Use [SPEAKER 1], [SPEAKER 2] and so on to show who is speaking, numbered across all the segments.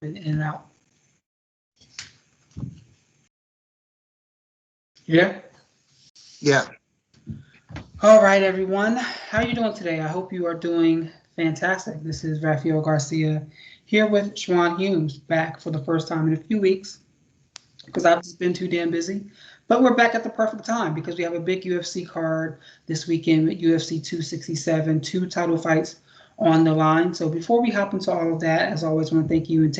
[SPEAKER 1] In and out. Yeah.
[SPEAKER 2] Yeah.
[SPEAKER 1] All right, everyone. How are you doing today? I hope you are doing fantastic. This is Raphael Garcia here with Schwan Humes, back for the first time in a few weeks because I've just been too damn busy. But we're back at the perfect time because we have a big UFC card this weekend with UFC 267, two title fights on the line. So before we hop into all of that, as always, I want to thank you and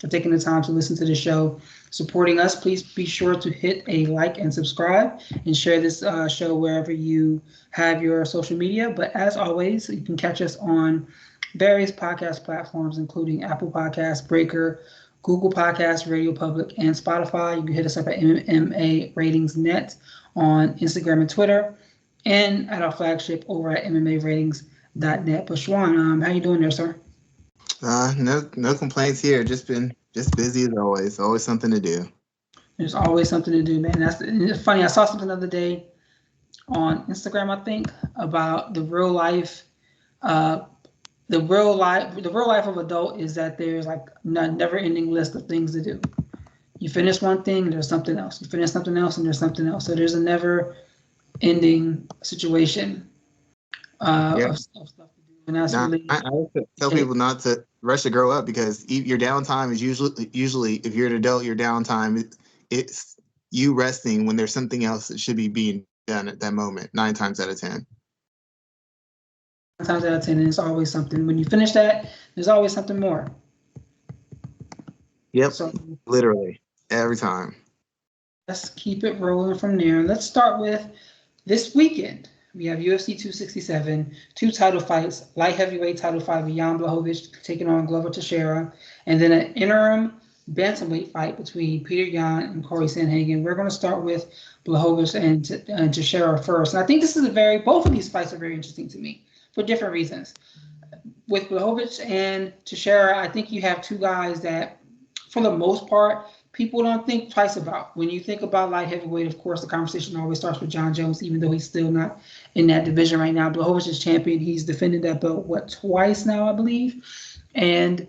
[SPEAKER 1] for taking the time to listen to the show, supporting us. Please be sure to hit a like and subscribe and share this show wherever you have your social media. But as always, you can catch us on various podcast platforms, including Apple Podcasts, Breaker, Google Podcasts, Radio Public, and Spotify. You can hit us up at MMA Ratings Net on Instagram and Twitter, and at our flagship over at MMAratings.net. But Schwan, how you doing there, sir?
[SPEAKER 2] No complaints here. Just busy as always. Always something to do.
[SPEAKER 1] There's always something to do, man. It's funny. I saw something the other day on Instagram, I think, about uh, the real life of adult is that there's like a never ending list of things to do. You finish one thing, there's something else. You finish something else, and there's something else. So there's a never ending situation
[SPEAKER 2] Yeah.
[SPEAKER 1] of stuff to do, and that's
[SPEAKER 2] Now,
[SPEAKER 1] really
[SPEAKER 2] I always tell people not to rush to grow up because your downtime is usually if you're an adult, your downtime it's you resting when there's something else that should be being done at that moment. 9 times out of 10.
[SPEAKER 1] 9 times out of 10, and it's always something. When you finish that, there's always something more.
[SPEAKER 2] Yep.
[SPEAKER 1] So
[SPEAKER 2] Literally every time.
[SPEAKER 1] let's keep it rolling from there. Let's start with this weekend. We have UFC 267, two title fights, light heavyweight title fight with Jan Blachowicz taking on Glover Teixeira, and then an interim bantamweight fight between Peter Yan and Corey Sandhagen. We're going to start with Blachowicz and Teixeira first. And I think both of these fights are very interesting to me for different reasons. With Blachowicz and Teixeira, I think you have two guys that, for the most part, people don't think twice about. When you think about light heavyweight, of course, the conversation always starts with John Jones, even though he's still not in that division right now. Blachowicz is champion. He's defended that belt, twice now, I believe. And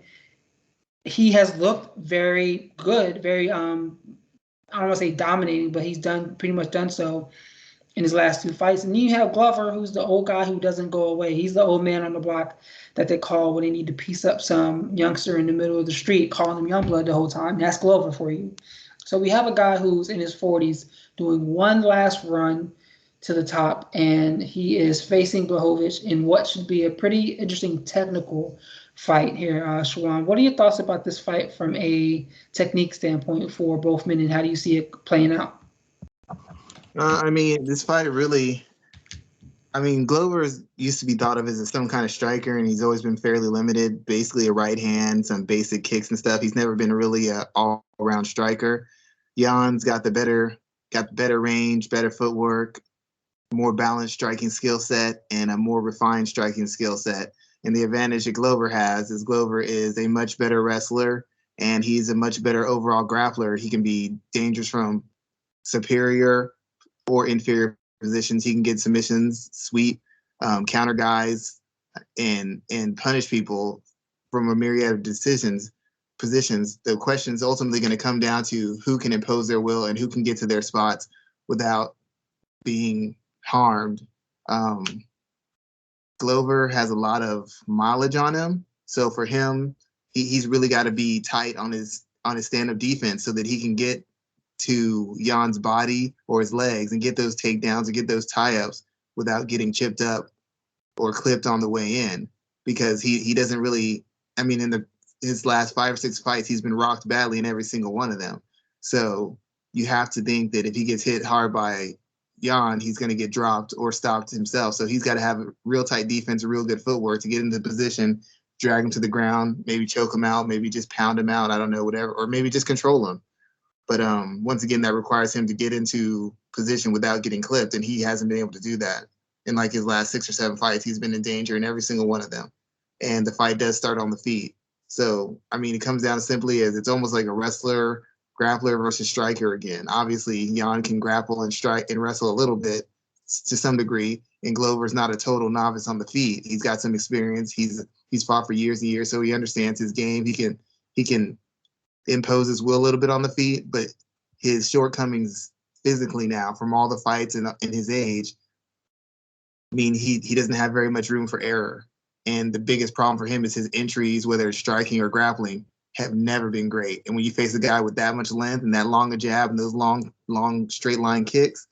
[SPEAKER 1] he has looked very good, very, I don't want to say dominating, but he's pretty much done so in his last two fights. And then you have Glover, who's the old guy who doesn't go away. He's the old man on the block that they call when they need to piece up some youngster in the middle of the street, calling him Youngblood the whole time. That's Glover for you. So we have a guy who's in his 40s doing one last run to the top, and he is facing Blachowicz in what should be a pretty interesting technical fight here. Schwan, what are your thoughts about this fight from a technique standpoint for both men, and how do you see it playing out?
[SPEAKER 2] This fight really. Glover used to be thought of as some kind of striker, and he's always been fairly limited. Basically, a right hand, some basic kicks and stuff. He's never been really an all-around striker. Jan's got the better range, better footwork, more balanced striking skill set, and a more refined striking skill set. And the advantage that Glover has is Glover is a much better wrestler, and he's a much better overall grappler. He can be dangerous from superior or inferior positions. He can get submissions, sweep, counter guys, and punish people from a myriad of positions. The question is ultimately going to come down to who can impose their will and who can get to their spots without being harmed. Glover has a lot of mileage on him, so for him, he's really got to be tight on his stand-up defense so that he can get to Jan's body or his legs and get those takedowns and get those tie-ups without getting chipped up or clipped on the way in, because he doesn't really, in his last 5 or 6 fights, he's been rocked badly in every single one of them. So you have to think that if he gets hit hard by Jan, he's going to get dropped or stopped himself. So he's got to have a real tight defense, a real good footwork to get into position, drag him to the ground, maybe choke him out, maybe just pound him out, I don't know, whatever, or maybe just control him. But once again, that requires him to get into position without getting clipped, and he hasn't been able to do that. In like his last 6 or 7 fights, he's been in danger in every single one of them. And the fight does start on the feet. So, it comes down simply as it's almost like a wrestler, grappler versus striker again. Obviously, Jan can grapple and strike and wrestle a little bit to some degree, and Glover's not a total novice on the feet. He's got some experience. He's fought for years and years, so he understands his game. He can impose his will a little bit on the feet, but his shortcomings physically now from all the fights and his age mean he doesn't have very much room for error. And the biggest problem for him is his entries, whether it's striking or grappling, have never been great. And when you face a guy with that much length and that long a jab and those long straight line kicks,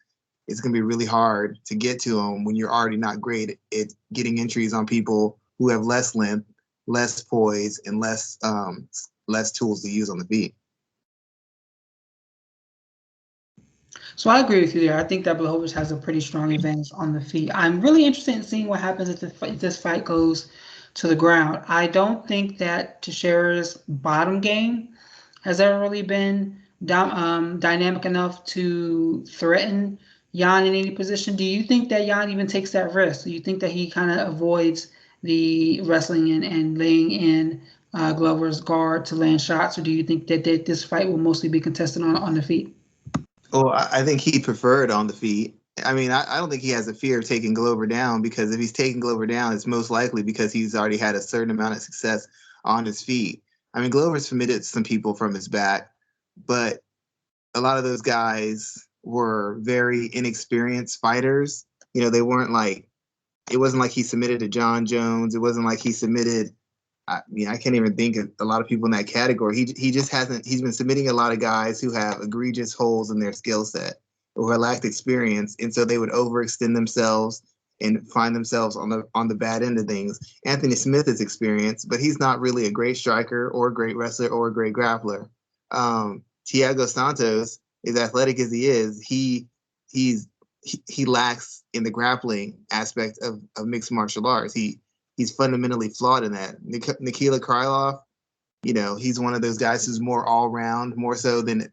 [SPEAKER 2] it's going to be really hard to get to him when you're already not great at getting entries on people who have less length, less poise, and less tools to use on the feet.
[SPEAKER 1] So I agree with you there. I think that Blachowicz has a pretty strong advantage on the feet. I'm really interested in seeing what happens if this fight goes to the ground. I don't think that Teixeira's bottom game has ever really been dynamic enough to threaten Jan in any position. Do you think that Jan even takes that risk? Do you think that he kind of avoids the wrestling and laying in Glover's guard to land shots, or do you think that this fight will mostly be contested on the feet?
[SPEAKER 2] Well, I think he preferred on the feet. I mean, I don't think he has a fear of taking Glover down, because if he's taking Glover down, it's most likely because he's already had a certain amount of success on his feet. I mean, Glover's submitted some people from his back, but a lot of those guys were very inexperienced fighters. You know, they weren't like, it wasn't like he submitted to John Jones. It wasn't like he submitted, I mean, I can't even think of a lot of people in that category. He just hasn't. He's been submitting a lot of guys who have egregious holes in their skill set or lacked experience, and so they would overextend themselves and find themselves on the bad end of things. Anthony Smith is experienced, but he's not really a great striker or a great wrestler or a great grappler. Thiago Santos, as athletic as he is, he lacks in the grappling aspect of mixed martial arts. He's fundamentally flawed in that. Nikita Krylov, you know, he's one of those guys who's more all round, more so than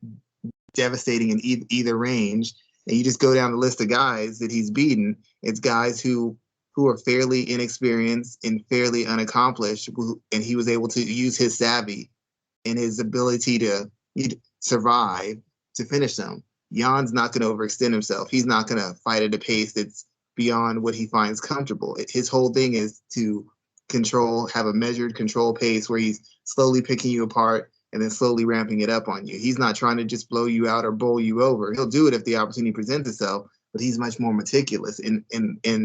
[SPEAKER 2] devastating in either range. And you just go down the list of guys that he's beaten. It's guys who are fairly inexperienced and fairly unaccomplished, and he was able to use his savvy and his ability to survive to finish them. Jan's not going to overextend himself. He's not going to fight at a pace that's beyond what he finds comfortable. His whole thing is to have a measured control pace where he's slowly picking you apart and then slowly ramping it up on you. He's not trying to just blow you out or bowl you over. He'll do it if the opportunity presents itself, but he's much more meticulous in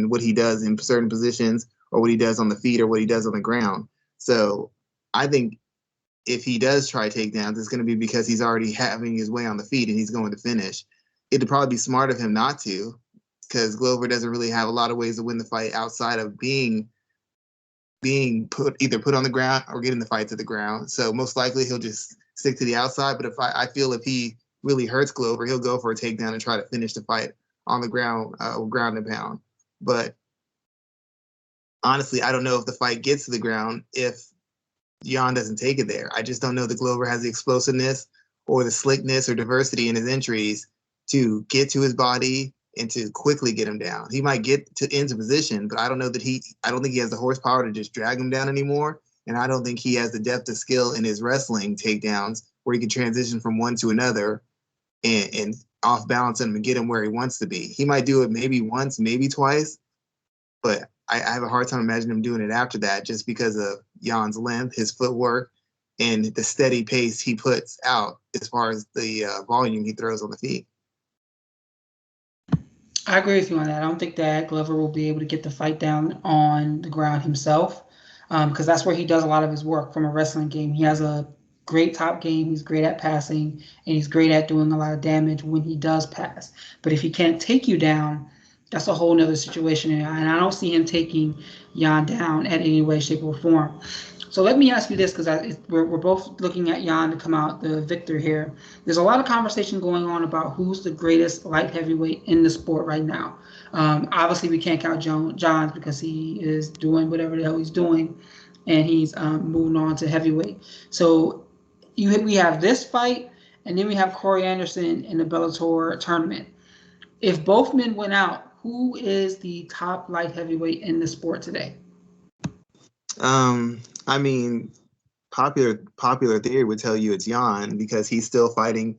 [SPEAKER 2] what he does in certain positions, or what he does on the feet, or what he does on the ground. So I think if he does try takedowns, it's going to be because he's already having his way on the feet and he's going to finish. It'd probably be smart of him not to, because Glover doesn't really have a lot of ways to win the fight outside of being put on the ground or getting the fight to the ground. So most likely he'll just stick to the outside. But I feel if he really hurts Glover, he'll go for a takedown and try to finish the fight on the ground, ground and pound. But honestly, I don't know if the fight gets to the ground if Jan doesn't take it there. I just don't know that Glover has the explosiveness or the slickness or diversity in his entries to get to his body and to quickly get him down. He might get into position, but I don't think he has the horsepower to just drag him down anymore. And I don't think he has the depth of skill in his wrestling takedowns where he can transition from one to another and off balance him and get him where he wants to be. He might do it maybe once, maybe twice, but I have a hard time imagining him doing it after that, just because of Jan's length, his footwork, and the steady pace he puts out as far as the volume he throws on the feet.
[SPEAKER 1] I agree with you on that. I don't think that Glover will be able to get the fight down on the ground himself, because that's where he does a lot of his work from a wrestling game. He has a great top game. He's great at passing, and he's great at doing a lot of damage when he does pass. But if he can't take you down, that's a whole nother situation. And I don't see him taking Jan down at any way, shape, or form. So let me ask you this, because we're both looking at Jan to come out the victor here. There's a lot of conversation going on about who's the greatest light heavyweight in the sport right now. Obviously, we can't count Johns because he is doing whatever the hell he's doing, and he's moving on to heavyweight. So we have this fight, and then we have Corey Anderson in the Bellator tournament. If both men win out, who is the top light heavyweight in the sport today?
[SPEAKER 2] I mean, popular theory would tell you it's Jan, because he's still fighting,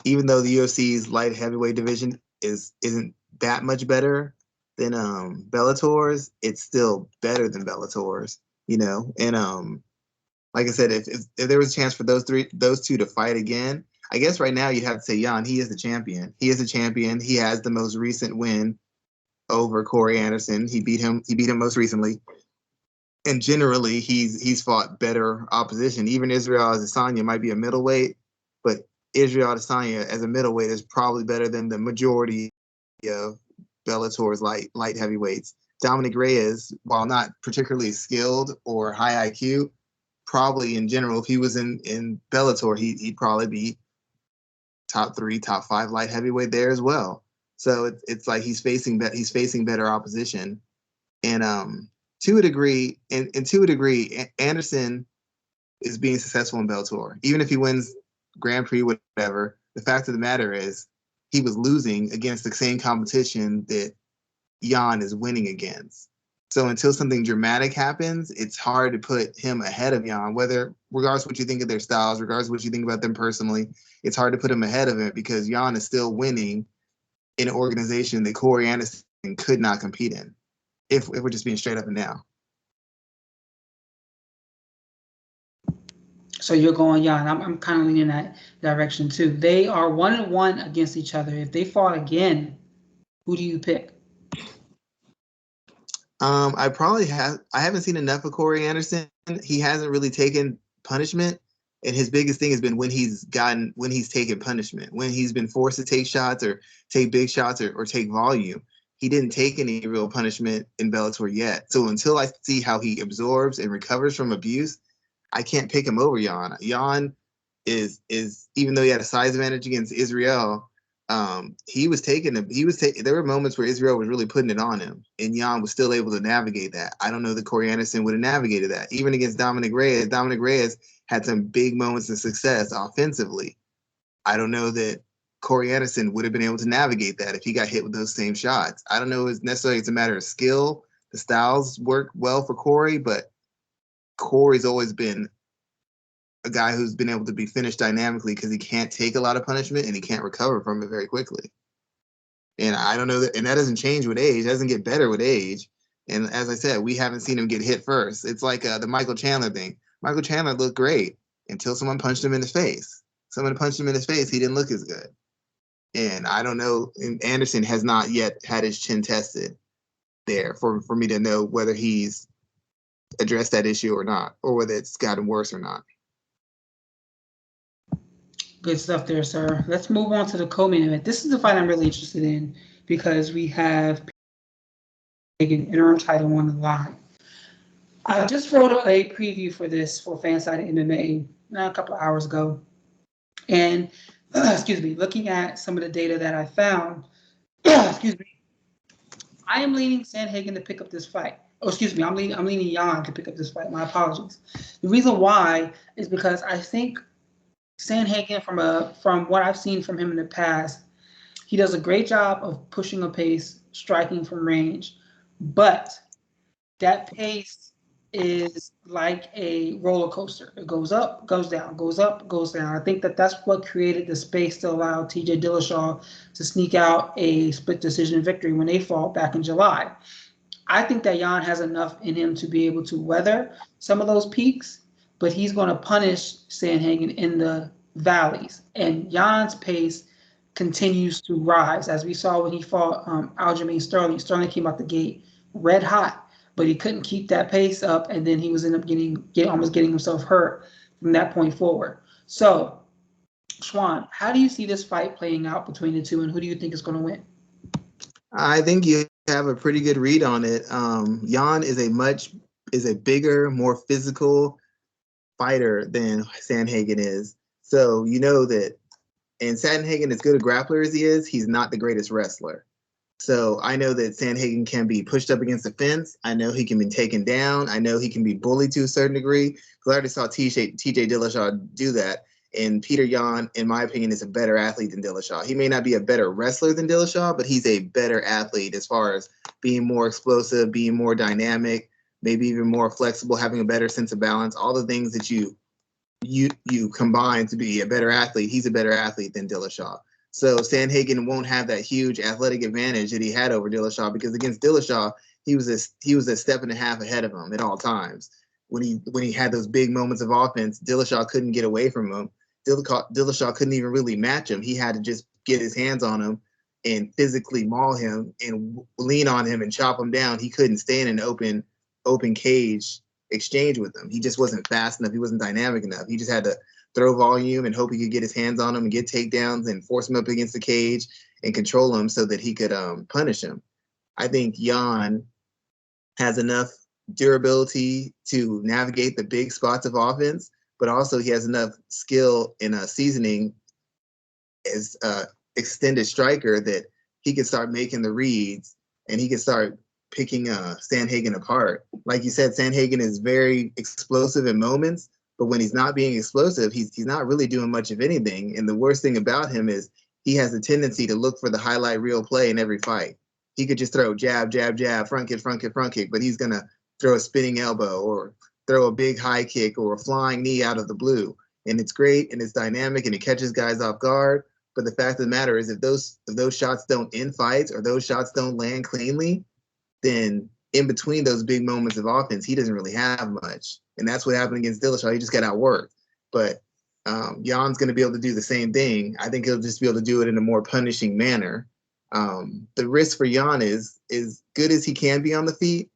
[SPEAKER 2] even though the UFC's light heavyweight division isn't that much better than Bellator's. It's still better than Bellator's, you know. And like I said, if there was a chance for those two to fight again, I guess right now you'd have to say Jan. He is the champion. He is the champion. He has the most recent win over Corey Anderson. He beat him. He beat him most recently. And generally, he's fought better opposition. Even Israel Adesanya might be a middleweight, but Israel Adesanya as a middleweight is probably better than the majority of Bellator's light heavyweights. Dominic Reyes, while not particularly skilled or high IQ, probably in general, if he was in Bellator, he'd probably be top 3, top 5 light heavyweight there as well. So it's like he's facing better opposition, and to a degree, Anderson is being successful in Bellator. Even if he wins Grand Prix, whatever, the fact of the matter is he was losing against the same competition that Jan is winning against. So until something dramatic happens, it's hard to put him ahead of Jan, regardless of what you think of their styles, regardless of what you think about them personally, it's hard to put him ahead of him because Jan is still winning in an organization that Corey Anderson could not compete in. If we're just being straight up and down.
[SPEAKER 1] So you're going Jan. I'm kind of leaning in that direction too. They are 1-1 against each other. If they fought again, who do you pick?
[SPEAKER 2] I haven't seen enough of Corey Anderson. He hasn't really taken punishment, and his biggest thing has been when he's taken punishment, when he's been forced to take shots or take big shots or take volume. He didn't take any real punishment in Bellator yet. So until I see how he absorbs and recovers from abuse, I can't pick him over Jan. Jan is even though he had a size advantage against Israel, there were moments where Israel was really putting it on him, and Jan was still able to navigate that. I don't know that Corey Anderson would have navigated that. Even against Dominic Reyes, Dominic Reyes had some big moments of success offensively. I don't know that Corey Anderson would have been able to navigate that if he got hit with those same shots. I don't know if it's a matter of skill. The styles work well for Corey, but Corey's always been a guy who's been able to be finished dynamically because he can't take a lot of punishment and he can't recover from it very quickly. And I don't know that, and that doesn't change with age. It doesn't get better with age. And as I said, we haven't seen him get hit first. It's like the Michael Chandler thing. Michael Chandler looked great until someone punched him in the face. Someone punched him in his face. He didn't look as good. And I don't know. And Anderson has not yet had his chin tested there for me to know whether he's addressed that issue or not, or whether it's gotten worse or not.
[SPEAKER 1] Good stuff there, sir. Let's move on to the co-main event. This is the fight I'm really interested in because we have an interim title on the line. I just wrote a preview for this for Fanside MMA a couple of hours ago. And, looking at some of the data that I found, I am leaning Sandhagen to pick up this fight. I'm leaning Jan to pick up this fight. My apologies. The reason why is because I think Sandhagen, from what I've seen from him in the past, he does a great job of pushing a pace, striking from range, but that pace is like a roller coaster. It goes up, goes down, goes up, goes down. I think that's what created the space to allow TJ Dillashaw to sneak out a split decision victory when they fought back in July. I think that Jan has enough in him to be able to weather some of those peaks, but he's going to punish Sandhagen in the valleys. And Jan's pace continues to rise, as we saw when he fought Aljamain Sterling. Sterling came out the gate red hot, but he couldn't keep that pace up, and then he was end up almost getting himself hurt from that point forward. So, Schwan, how do you see this fight playing out between the two, and who do you think is going to win?
[SPEAKER 2] I think you have a pretty good read on it. Jan is a bigger, more physical fighter than Sandhagen is. So you know that, and Sandhagen, as good a grappler as he is, he's not the greatest wrestler. So I know that Sandhagen can be pushed up against the fence. I know he can be taken down. I know he can be bullied to a certain degree. Because I already saw TJ Dillashaw do that. And Peter Yan, in my opinion, is a better athlete than Dillashaw. He may not be a better wrestler than Dillashaw, but he's a better athlete as far as being more explosive, being more dynamic, maybe even more flexible, having a better sense of balance. All the things that you combine to be a better athlete. He's a better athlete than Dillashaw. So Sandhagen won't have that huge athletic advantage that he had over Dillashaw, because against Dillashaw, he was a step and a half ahead of him at all times. when he had those big moments of offense, Dillashaw couldn't get away from him. Dillashaw couldn't even really match him. He had to just get his hands on him and physically maul him and lean on him and chop him down. He couldn't stay in an open cage exchange with him. He just wasn't fast enough. He wasn't dynamic enough. He just had to throw volume and hope he could get his hands on him and get takedowns and force him up against the cage and control him so that he could punish him. I think Jan has enough durability to navigate the big spots of offense, but also he has enough skill in seasoning as extended striker that he can start making the reads and he can start picking Sandhagen apart. Like you said, Sandhagen is very explosive in moments, but when he's not being explosive, he's not really doing much of anything. And the worst thing about him is he has a tendency to look for the highlight reel play in every fight. He could just throw jab, jab, jab, front kick, but he's going to throw a spinning elbow or throw a big high kick or a flying knee out of the blue. And it's great and it's dynamic and it catches guys off guard. But the fact of the matter is if those shots don't end fights or those shots don't land cleanly, then in between those big moments of offense, he doesn't really have much. And that's what happened against Dillashaw. He just got outworked. But Jan's going to be able to do the same thing. I think he'll just be able to do it in a more punishing manner. The risk for Jan is good as he can be on the feet.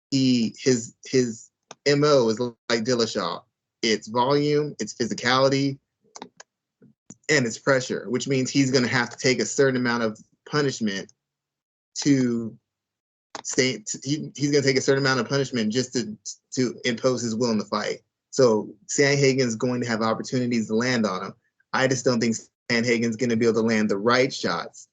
[SPEAKER 2] His MO is like Dillashaw. It's volume, it's physicality, and it's pressure, which means he's going to have to take a certain amount of punishment to stay. He's going to take a certain amount of punishment just to impose his will in the fight. So Sandhagen's going to have opportunities to land on him. I just don't think Sandhagen's going to be able to land the right shots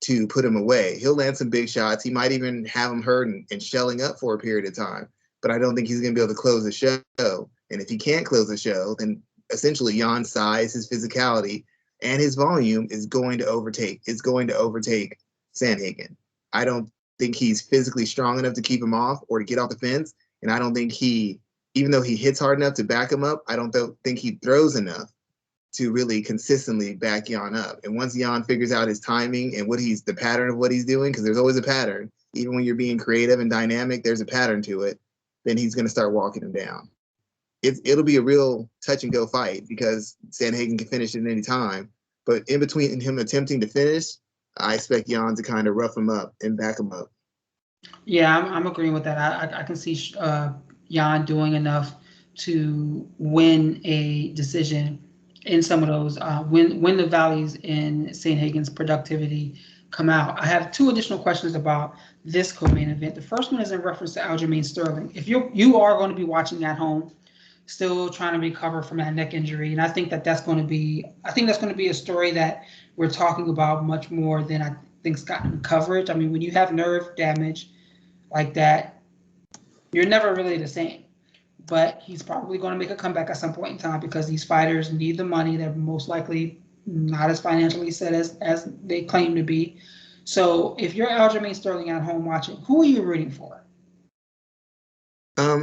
[SPEAKER 2] to put him away. He'll land some big shots. He might even have him hurt and shelling up for a period of time. But I don't think he's going to be able to close the show. And if he can't close the show, then essentially Jan's size, his physicality, and his volume is going to overtake. It's going to overtake Sandhagen. I don't think he's physically strong enough to keep him off or to get off the fence. And I don't think even though he hits hard enough to back him up, I don't think he throws enough to really consistently back Jan up. And once Jan figures out his timing and the pattern of what he's doing, because there's always a pattern, even when you're being creative and dynamic, there's a pattern to it, then he's going to start walking him down. It'll be a real touch and go fight because Sandhagen can finish at any time. But in between him attempting to finish, I expect Jan to kind of rough him up and back him up.
[SPEAKER 1] Yeah, I'm agreeing with that. I can see Jan doing enough to win a decision in some of those, when the values in Sandhagen's productivity come out. I have two additional questions about this co-main event. The first one is in reference to Aljamain Sterling. If you are going to be watching at home, still trying to recover from that neck injury, and I think that's going to be a story that we're talking about much more than I think's gotten coverage. I mean, when you have nerve damage like that, you're never really the same. But he's probably going to make a comeback at some point in time because these fighters need the money. They're most likely not as financially set as they claim to be. So if you're Aljamain Sterling at home watching, who are you rooting for?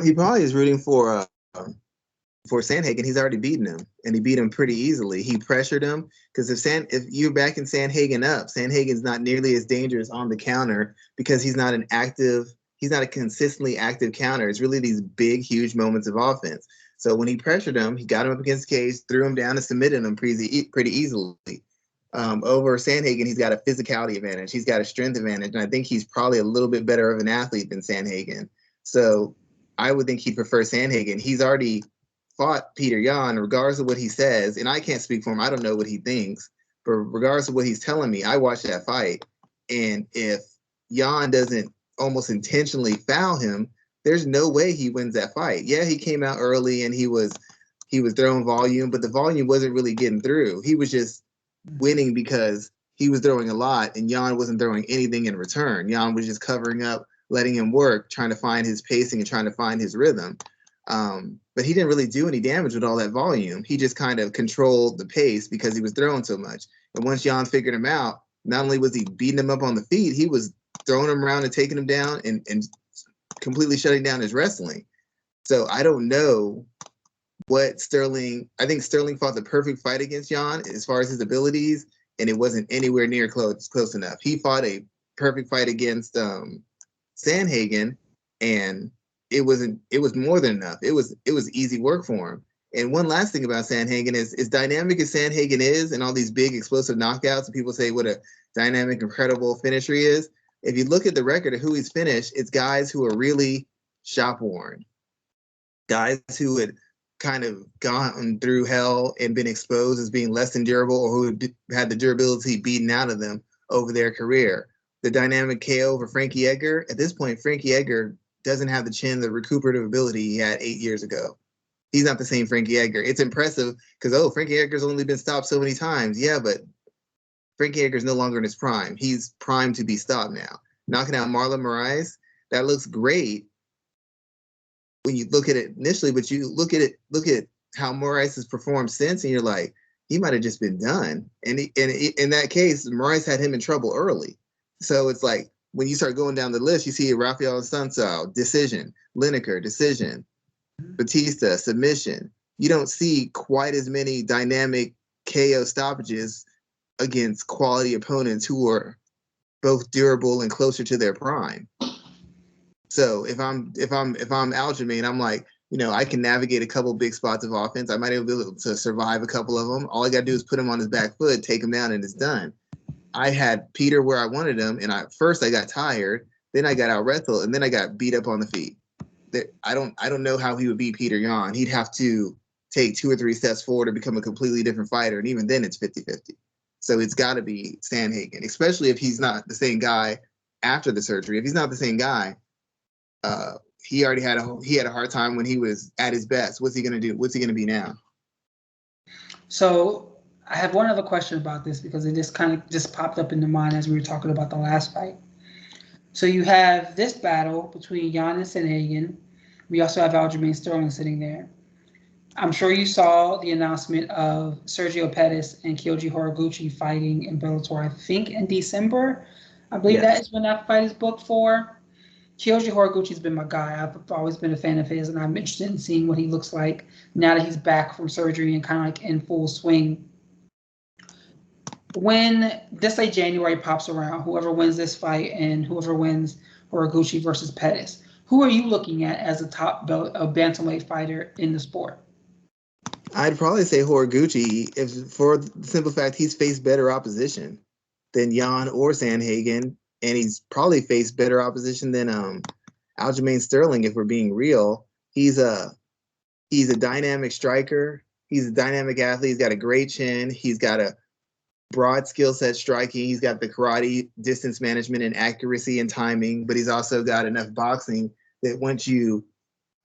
[SPEAKER 2] He probably is rooting for Sandhagen. He's already beaten him, and he beat him pretty easily. He pressured him because if you're backing Sandhagen up, Sandhagen's not nearly as dangerous on the counter because he's not a consistently active counter. It's really these big, huge moments of offense. So when he pressured him, he got him up against the cage, threw him down, and submitted him pretty easily. Over Sandhagen, he's got a physicality advantage. He's got a strength advantage, and I think he's probably a little bit better of an athlete than Sandhagen. So I would think he'd prefer Sandhagen. He's already fought Peter Yan, regardless of what he says, and I can't speak for him. I don't know what he thinks, but regardless of what he's telling me, I watched that fight, and if Yan doesn't almost intentionally foul him, there's no way he wins that fight. Yeah, he came out early and he was throwing volume, but the volume wasn't really getting through. He was just winning because he was throwing a lot and Jan wasn't throwing anything in return. Jan was just covering up, letting him work, trying to find his pacing and trying to find his rhythm. But he didn't really do any damage with all that volume. He just kind of controlled the pace because he was throwing so much. And once Jan figured him out, not only was he beating him up on the feet, he was throwing him around and taking him down and completely shutting down his wrestling. So I don't know what I think Sterling fought the perfect fight against Jan as far as his abilities, and it wasn't anywhere near close enough. He fought a perfect fight against Sandhagen, and it was more than enough. It was easy work for him. And one last thing about Sandhagen is, as dynamic as Sandhagen is, and all these big explosive knockouts, and people say what a dynamic, incredible finisher he is. If you look at the record of who he's finished, it's guys who are really shop worn, guys who had kind of gone through hell and been exposed as being less than durable, or who had the durability beaten out of them over their career. The dynamic KO over Frankie Edgar, at this point, Frankie Edgar doesn't have the chin, the recuperative ability he had 8 years ago. He's not the same Frankie Edgar. It's impressive because, Frankie Edgar's only been stopped so many times. Yeah, but Frankie Edgar's no longer in his prime. He's primed to be stopped now. Knocking out Marlon Moraes, that looks great when you look at it initially, but you look at how Moraes has performed since, and you're like, he might have just been done. And in that case, Moraes had him in trouble early. So it's like, when you start going down the list, you see Raphael and Schwan, decision, Lineker, decision, Batista, submission. You don't see quite as many dynamic KO stoppages against quality opponents who are both durable and closer to their prime. So if I'm Aljamain, I'm like, I can navigate a couple big spots of offense. I might be able to survive a couple of them. All I got to do is put him on his back foot, take him down, and it's done. I had Peter where I wanted him, and first I got tired, then I got out wrestled, and then I got beat up on the feet. I don't know how he would beat Peter Yan. He'd have to take 2 or 3 steps forward to become a completely different fighter, and even then it's 50-50. So it's got to be Sandhagen, especially if he's not the same guy after the surgery. If he's not the same guy, he already had a hard time when he was at his best. What's he gonna do? What's he gonna be now?
[SPEAKER 1] So I have one other question about this, because it just popped up in the mind as we were talking about the last fight. So you have this battle between Yan and Sandhagen. We also have Aljamain Sterling sitting there. I'm sure you saw the announcement of Sergio Pettis and Kyoji Horiguchi fighting in Bellator, I think in December. I believe that is when that fight is booked for. Kyoji Horiguchi's been my guy. I've always been a fan of his, and I'm interested in seeing what he looks like now that he's back from surgery and kind of like in full swing. When this say January pops around, whoever wins this fight and whoever wins Horiguchi versus Pettis, who are you looking at as a top bantamweight fighter in the sport?
[SPEAKER 2] I'd probably say Horiguchi, for the simple fact he's faced better opposition than Yan or Sandhagen, and he's probably faced better opposition than Aljamain Sterling. If we're being real, he's a dynamic striker. He's a dynamic athlete. He's got a great chin. He's got a broad skill set striking. He's got the karate distance management and accuracy and timing, but he's also got enough boxing that once you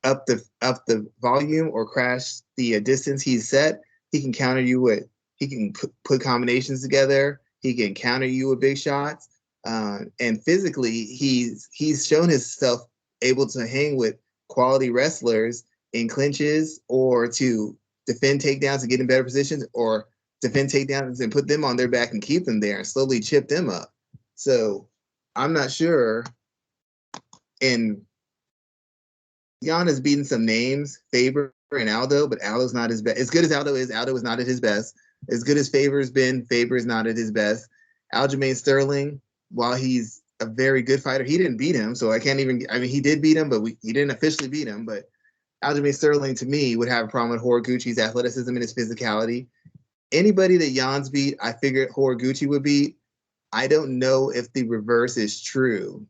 [SPEAKER 2] up the volume or crash the distance he's set, he can counter you with, he can put combinations together. He can counter you with big shots. And physically, he's shown himself able to hang with quality wrestlers in clinches, or to defend takedowns and get in better positions, or defend takedowns and put them on their back and keep them there and slowly chip them up. So I'm not sure. And Yan has beaten some names, Faber and Aldo, but Aldo's not his best. As good as Aldo is not at his best. As good as Faber's been, Faber is not at his best. Aljamain Sterling, while he's a very good fighter, he didn't beat him. So he did beat him, but he didn't officially beat him. But Aljamain Sterling, to me, would have a problem with Horiguchi's athleticism and his physicality. Anybody that Jan's beat, I figured Horiguchi would beat. I don't know if the reverse is true,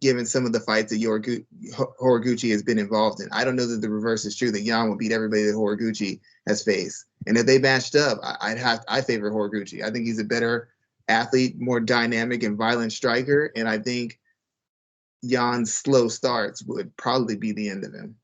[SPEAKER 2] given some of the fights that Horiguchi has been involved in. I don't know that the reverse is true, that Yan would beat everybody that Horiguchi has faced. And if they matched up, I favor Horiguchi. I think he's a better athlete, more dynamic and violent striker, and I think Jan's slow starts would probably be the end of him.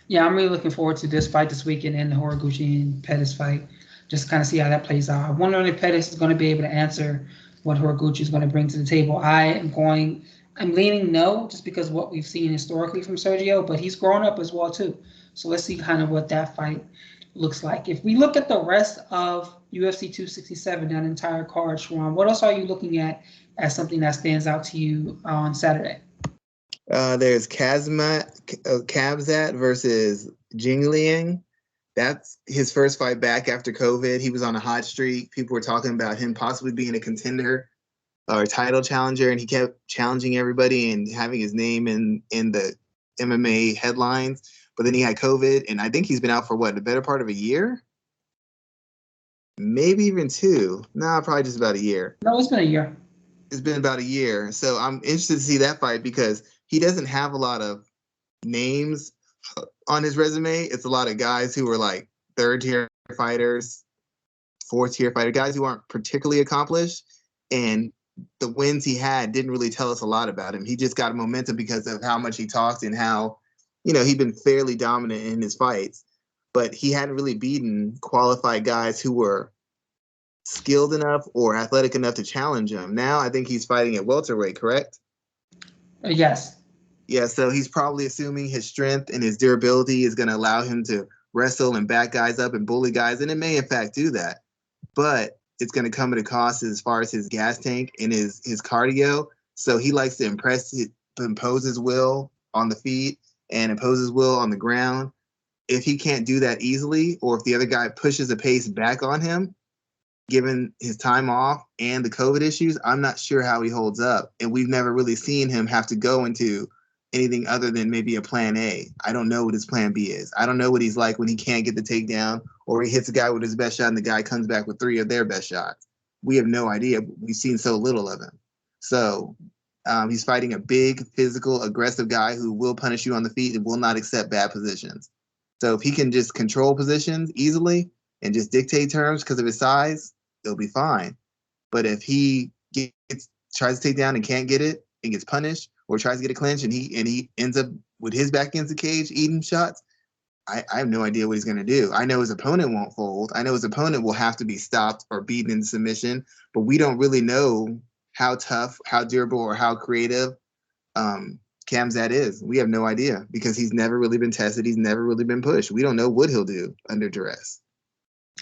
[SPEAKER 1] Yeah, I'm really looking forward to this fight this weekend and the Horiguchi and Pettis fight, just to kind of see how that plays out. I'm wondering if Pettis is going to be able to answer what Horiguchi is going to bring to the table. I'm leaning no, just because of what we've seen historically from Sergio, but he's grown up as well too. So let's see kind of what that fight looks like. If we look at the rest of UFC 267, that entire card, Schwan, what else are you looking at as something that stands out to you on Saturday?
[SPEAKER 2] There's Khamzat versus Jingliang. That's his first fight back after COVID. He was on a hot streak. People were talking about him possibly being a contender or title challenger, and he kept challenging everybody and having his name in the MMA headlines. But then he had COVID, and I think he's been out for what, the better part of a year, maybe even two. No, probably just about a year.
[SPEAKER 1] No, it's been a year.
[SPEAKER 2] It's been about a year, so I'm interested to see that fight because he doesn't have a lot of names on his resume. It's a lot of guys who are like third tier fighters, fourth tier fighter, guys who aren't particularly accomplished. And the wins he had didn't really tell us a lot about him. He just got momentum because of how much he talked and how, he'd been fairly dominant in his fights, but he hadn't really beaten qualified guys who were skilled enough or athletic enough to challenge him. Now I think he's fighting at welterweight, correct?
[SPEAKER 1] Yes.
[SPEAKER 2] Yeah, so he's probably assuming his strength and his durability is going to allow him to wrestle and back guys up and bully guys, and it may in fact do that. But it's going to come at a cost as far as his gas tank and his cardio. So he likes to impose his will on the feet and impose his will on the ground. If he can't do that easily, or if the other guy pushes the pace back on him, given his time off and the COVID issues, I'm not sure how he holds up. And we've never really seen him have to go into anything other than maybe a plan A. I don't know what his plan B is. I don't know what he's like when he can't get the takedown or he hits a guy with his best shot and the guy comes back with 3 of their best shots. We have no idea. We've seen so little of him. So he's fighting a big, physical, aggressive guy who will punish you on the feet and will not accept bad positions. So if he can just control positions easily and just dictate terms because of his size, it'll be fine. But if he tries to take down and can't get it and gets punished, or tries to get a clinch and he ends up with his back against the cage eating shots, I have no idea what he's going to do. I know his opponent won't fold. I know his opponent will have to be stopped or beaten into submission, but we don't really know how tough, how durable, or how creative Khamzat is. We have no idea because he's never really been tested. He's never really been pushed. We don't know what he'll do under duress.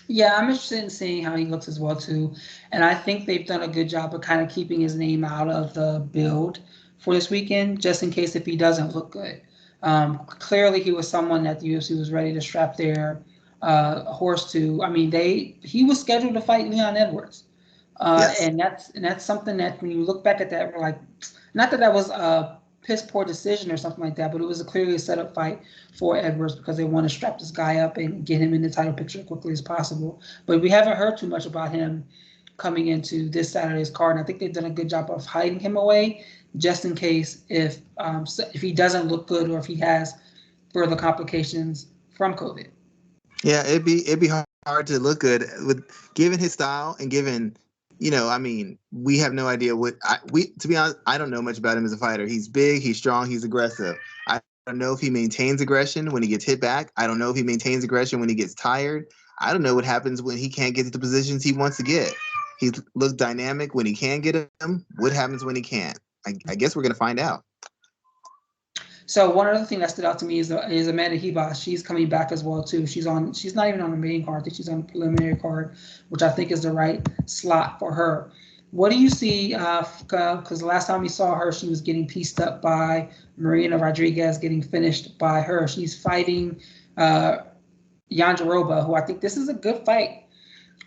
[SPEAKER 1] Yeah, I'm interested in seeing how he looks as well too, and I think they've done a good job of kind of keeping his name out of the build for this weekend, just in case if he doesn't look good. Clearly, he was someone that the UFC was ready to strap their horse to. I mean, he was scheduled to fight Leon Edwards,
[SPEAKER 2] Yes.
[SPEAKER 1] and that's something that when you look back at that, we're like, not that was a piss poor decision or something like that, but it was a clearly set up fight for Edwards because they want to strap this guy up and get him in the title picture as quickly as possible. But we haven't heard too much about him coming into this Saturday's card, and I think they've done a good job of hiding him away just in case if he doesn't look good or if he has further complications from COVID.
[SPEAKER 2] Yeah, it'd be hard to look good with given his style and given, I mean, we have no idea to be honest, I don't know much about him as a fighter. He's big, he's strong, he's aggressive. I don't know if he maintains aggression when he gets hit back. I don't know if he maintains aggression when he gets tired. I don't know what happens when he can't get to the positions he wants to get. He looks dynamic when he can get them. What happens when he can't? I guess we're going to find out.
[SPEAKER 1] So one other thing that stood out to me is Amanda Ribas. She's coming back as well too. She's not even on the main card. I think she's on the preliminary card, which I think is the right slot for her. What do you see? Because the last time we saw her, she was getting pieced up by Marina Rodriguez, getting finished by her. She's fighting Jandiroba, who I think this is a good fight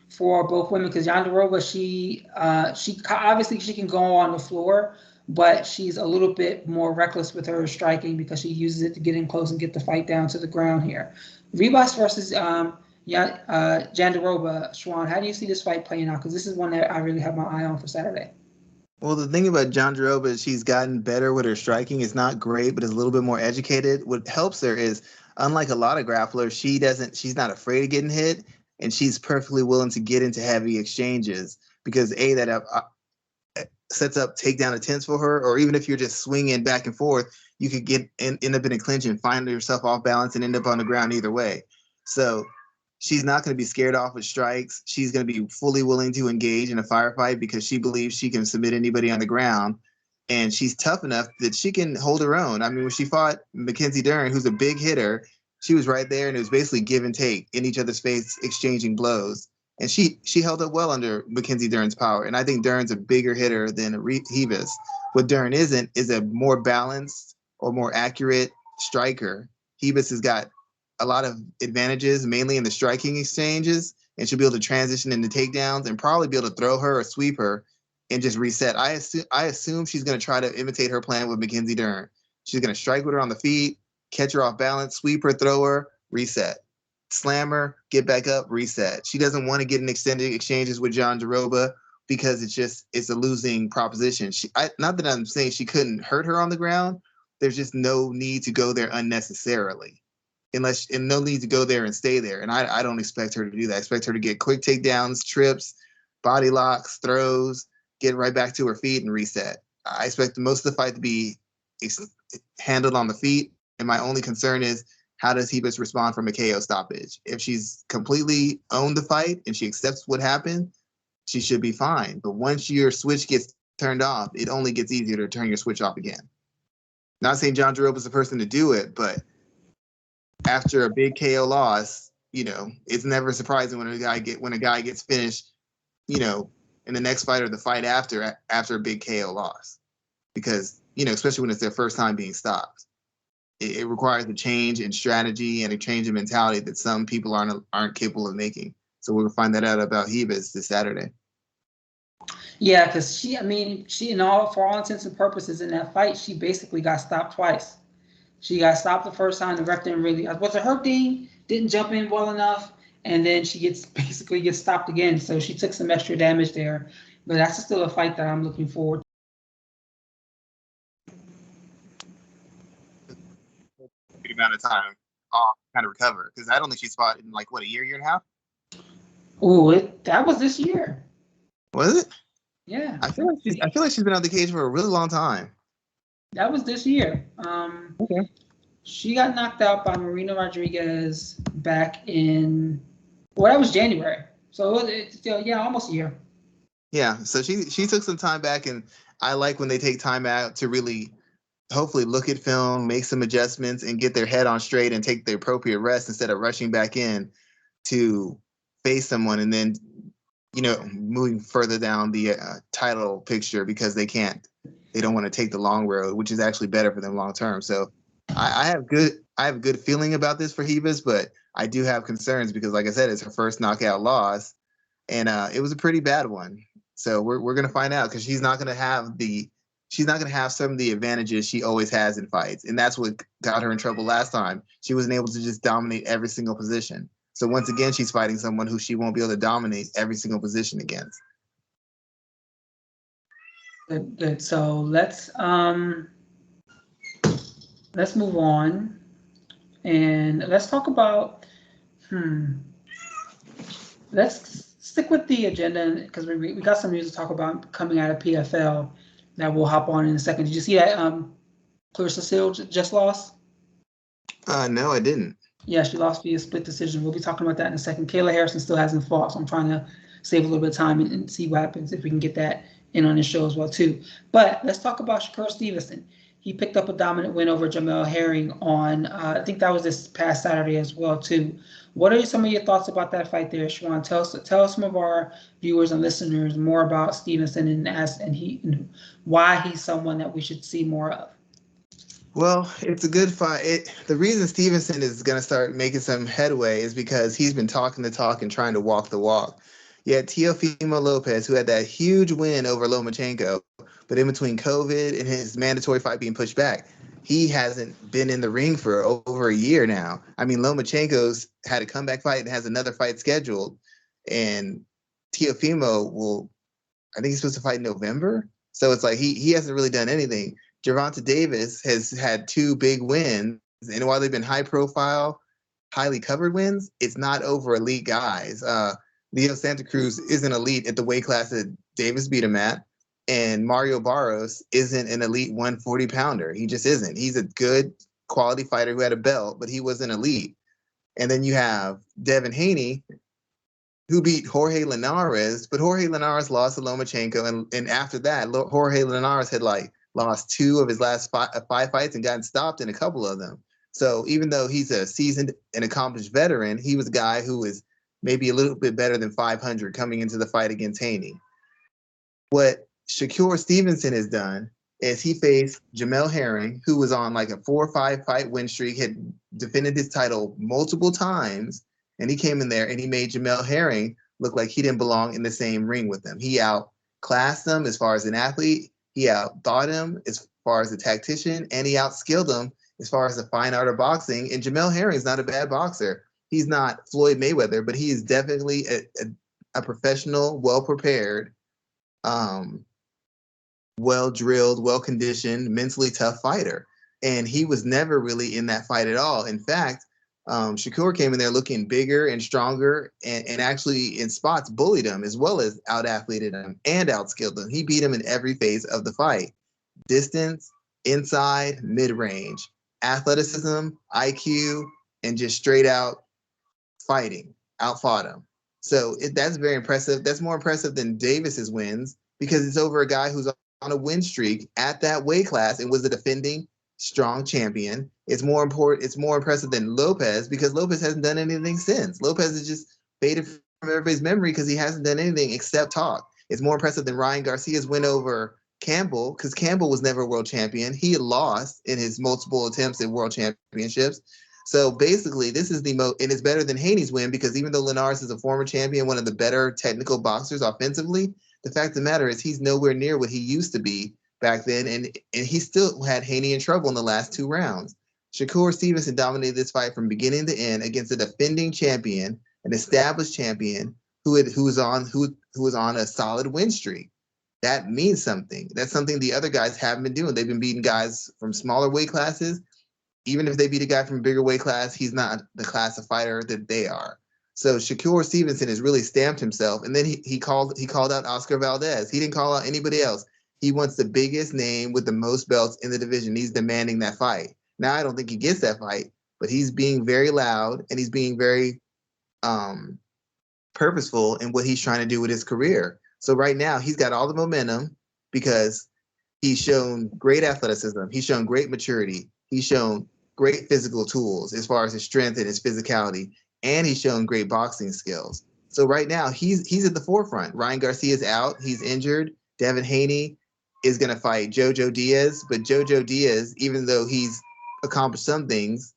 [SPEAKER 1] for both women because Jandiroba, she obviously she can go on the floor, but she's a little bit more reckless with her striking because she uses it to get in close and get the fight down to the ground here. Ribas versus Jandiroba, Schwan, how do you see this fight playing out? Because this is one that I really have my eye on for Saturday.
[SPEAKER 2] Well, the thing about Jandiroba is she's gotten better with her striking. It's not great, but it's a little bit more educated. What helps her is, unlike a lot of grapplers, she's not afraid of getting hit, and she's perfectly willing to get into heavy exchanges because that sets up takedown attempts for her, or even if you're just swinging back and forth, you could end up in a clinch and find yourself off balance and end up on the ground either way. So she's not going to be scared off with strikes. She's going to be fully willing to engage in a firefight because she believes she can submit anybody on the ground. And she's tough enough that she can hold her own. I mean, when she fought Mackenzie Dern, who's a big hitter, she was right there and it was basically give and take in each other's face, exchanging blows. And she held up well under Mackenzie Dern's power. And I think Dern's a bigger hitter than Ribas. What Dern isn't is a more balanced or more accurate striker. Ribas has got a lot of advantages, mainly in the striking exchanges, and she'll be able to transition into takedowns and probably be able to throw her or sweep her and just reset. I assume she's going to try to imitate her plan with Mackenzie Dern. She's going to strike with her on the feet, catch her off balance, sweep her, throw her, reset. Slam her, get back up, reset. She doesn't want to get in extended exchanges with John Jaroba because it's a losing proposition. Not that I'm saying she couldn't hurt her on the ground. There's just no need to go there unnecessarily. And no need to go there and stay there. And I don't expect her to do that. I expect her to get quick takedowns, trips, body locks, throws, get right back to her feet and reset. I expect most of the fight to be handled on the feet. And my only concern is, how does Ribas respond from a KO stoppage? If she's completely owned the fight and she accepts what happened, she should be fine. But once your switch gets turned off, it only gets easier to turn your switch off again. Not saying John Jaroba is the person to do it, but after a big KO loss, it's never surprising when a guy gets finished, in the next fight or the fight after a big KO loss, because especially when it's their first time being stopped, it requires a change in strategy and a change in mentality that some people aren't capable of making. So we'll find that out about Ribas this Saturday.
[SPEAKER 1] Yeah, because she, for all intents and purposes in that fight, she basically got stopped twice. She got stopped the first time. The ref didn't really, was it her thing? Didn't jump in well enough, and then she gets stopped again. So she took some extra damage there. But that's still a fight that I'm looking forward
[SPEAKER 2] to. Good amount of time off, kind of recover, because I don't think she's fought in a year and a half.
[SPEAKER 1] Oh, that was this year.
[SPEAKER 2] Was it?
[SPEAKER 1] Yeah.
[SPEAKER 2] I feel like she's been on the cage for a really long time.
[SPEAKER 1] That was this year.
[SPEAKER 2] Okay.
[SPEAKER 1] She got knocked out by Marina Rodriguez back in, that was January. So almost a year.
[SPEAKER 2] Yeah, so she took some time back, and I like when they take time out to really, hopefully, look at film, make some adjustments, and get their head on straight and take the appropriate rest instead of rushing back in to face someone and then, moving further down the title picture because they don't want to take the long road, which is actually better for them long term. So I have good feeling about this for Ribas, but I do have concerns because, like I said, it's her first knockout loss, and it was a pretty bad one. So we're gonna find out, because she's not gonna have some of the advantages she always has in fights, and that's what got her in trouble last time. She wasn't able to just dominate every single position. So once again, she's fighting someone who she won't be able to dominate every single position against.
[SPEAKER 1] Good. So let's move on, and let's talk about. Let's stick with the agenda, because we got some news to talk about coming out of PFL that we'll hop on in a second. Did you see that Clarissa Seal just lost?
[SPEAKER 2] No, I didn't.
[SPEAKER 1] Yeah, she lost via split decision. We'll be talking about that in a second. Kayla Harrison still hasn't fought, so I'm trying to save a little bit of time and see what happens if we can get that in on the show as well too. But let's talk about Shakur Stevenson. He picked up a dominant win over Jamel Herring on, I think that was this past Saturday as well too. What are some of your thoughts about that fight there, Schwan? Tell some of our viewers and listeners more about Stevenson and why he's someone that we should see more of.
[SPEAKER 2] Well, it's a good fight. The reason Stevenson is going to start making some headway is because he's been talking the talk and trying to walk the walk. Yet Teofimo Lopez, who had that huge win over Lomachenko, but in between COVID and his mandatory fight being pushed back, he hasn't been in the ring for over a year now. I mean, Lomachenko's had a comeback fight and has another fight scheduled, and Teofimo I think he's supposed to fight in November. So it's like he hasn't really done anything. Gervonta Davis has had 2 big wins, and while they've been high-profile, highly covered wins, it's not over elite guys. Leo Santa Cruz isn't elite at the weight class that Davis beat him at, and Mario Barros isn't an elite 140-pounder. He just isn't. He's a good quality fighter who had a belt, but he wasn't elite. And then you have Devin Haney, who beat Jorge Linares, but Jorge Linares lost to Lomachenko, and after that, Jorge Linares had lost 2 of his last 5 fights and gotten stopped in a couple of them. So even though he's a seasoned and accomplished veteran, he was a guy who was maybe a little bit better than 500 coming into the fight against Haney. What Shakur Stevenson has done is he faced Jamel Herring, who was on a 4 or 5 fight win streak, had defended his title multiple times, and he came in there and he made Jamel Herring look like he didn't belong in the same ring with him. He outclassed him as far as an athlete. He outthought him as far as a tactician, and he outskilled him as far as the fine art of boxing. And Jamel Herring's not a bad boxer. He's not Floyd Mayweather, but he is definitely a professional, well-prepared, well-drilled, well-conditioned, mentally tough fighter. And he was never really in that fight at all. In fact, Shakur came in there looking bigger and stronger, and actually in spots bullied him as well as out-athleted him and outskilled him. He beat him in every phase of the fight. Distance, inside, mid-range, athleticism, IQ, and just straight out fighting, outfought him. So that's very impressive. That's more impressive than Davis's wins because it's over a guy who's on a win streak at that weight class and was a defending strong champion. It's more important. It's more impressive than Lopez because Lopez hasn't done anything since. Lopez is just faded from everybody's memory because he hasn't done anything except talk. It's more impressive than Ryan Garcia's win over Campbell because Campbell was never a world champion. He had lost in his multiple attempts at world championships. So basically, this is the most, and it's better than Haney's win because even though Linares is a former champion, one of the better technical boxers offensively, the fact of the matter is he's nowhere near what he used to be back then, and he still had Haney in trouble in the last 2 rounds. Shakur Stevenson dominated this fight from beginning to end against a defending champion, an established champion who was on a solid win streak. That means something. That's something the other guys haven't been doing. They've been beating guys from smaller weight classes. Even if they beat a guy from a bigger weight class, he's not the class of fighter that they are. So Shakur Stevenson has really stamped himself. And then he called out Oscar Valdez. He didn't call out anybody else. He wants the biggest name with the most belts in the division. He's demanding that fight. Now, I don't think he gets that fight, but he's being very loud and he's being very purposeful in what he's trying to do with his career. So right now, he's got all the momentum because he's shown great athleticism. He's shown great maturity. He's shown great physical tools as far as his strength and his physicality, and he's shown great boxing skills. So right now, he's at the forefront. Ryan Garcia's out. He's injured. Devin Haney is going to fight Jojo Diaz, but Jojo Diaz, even though he's accomplished some things,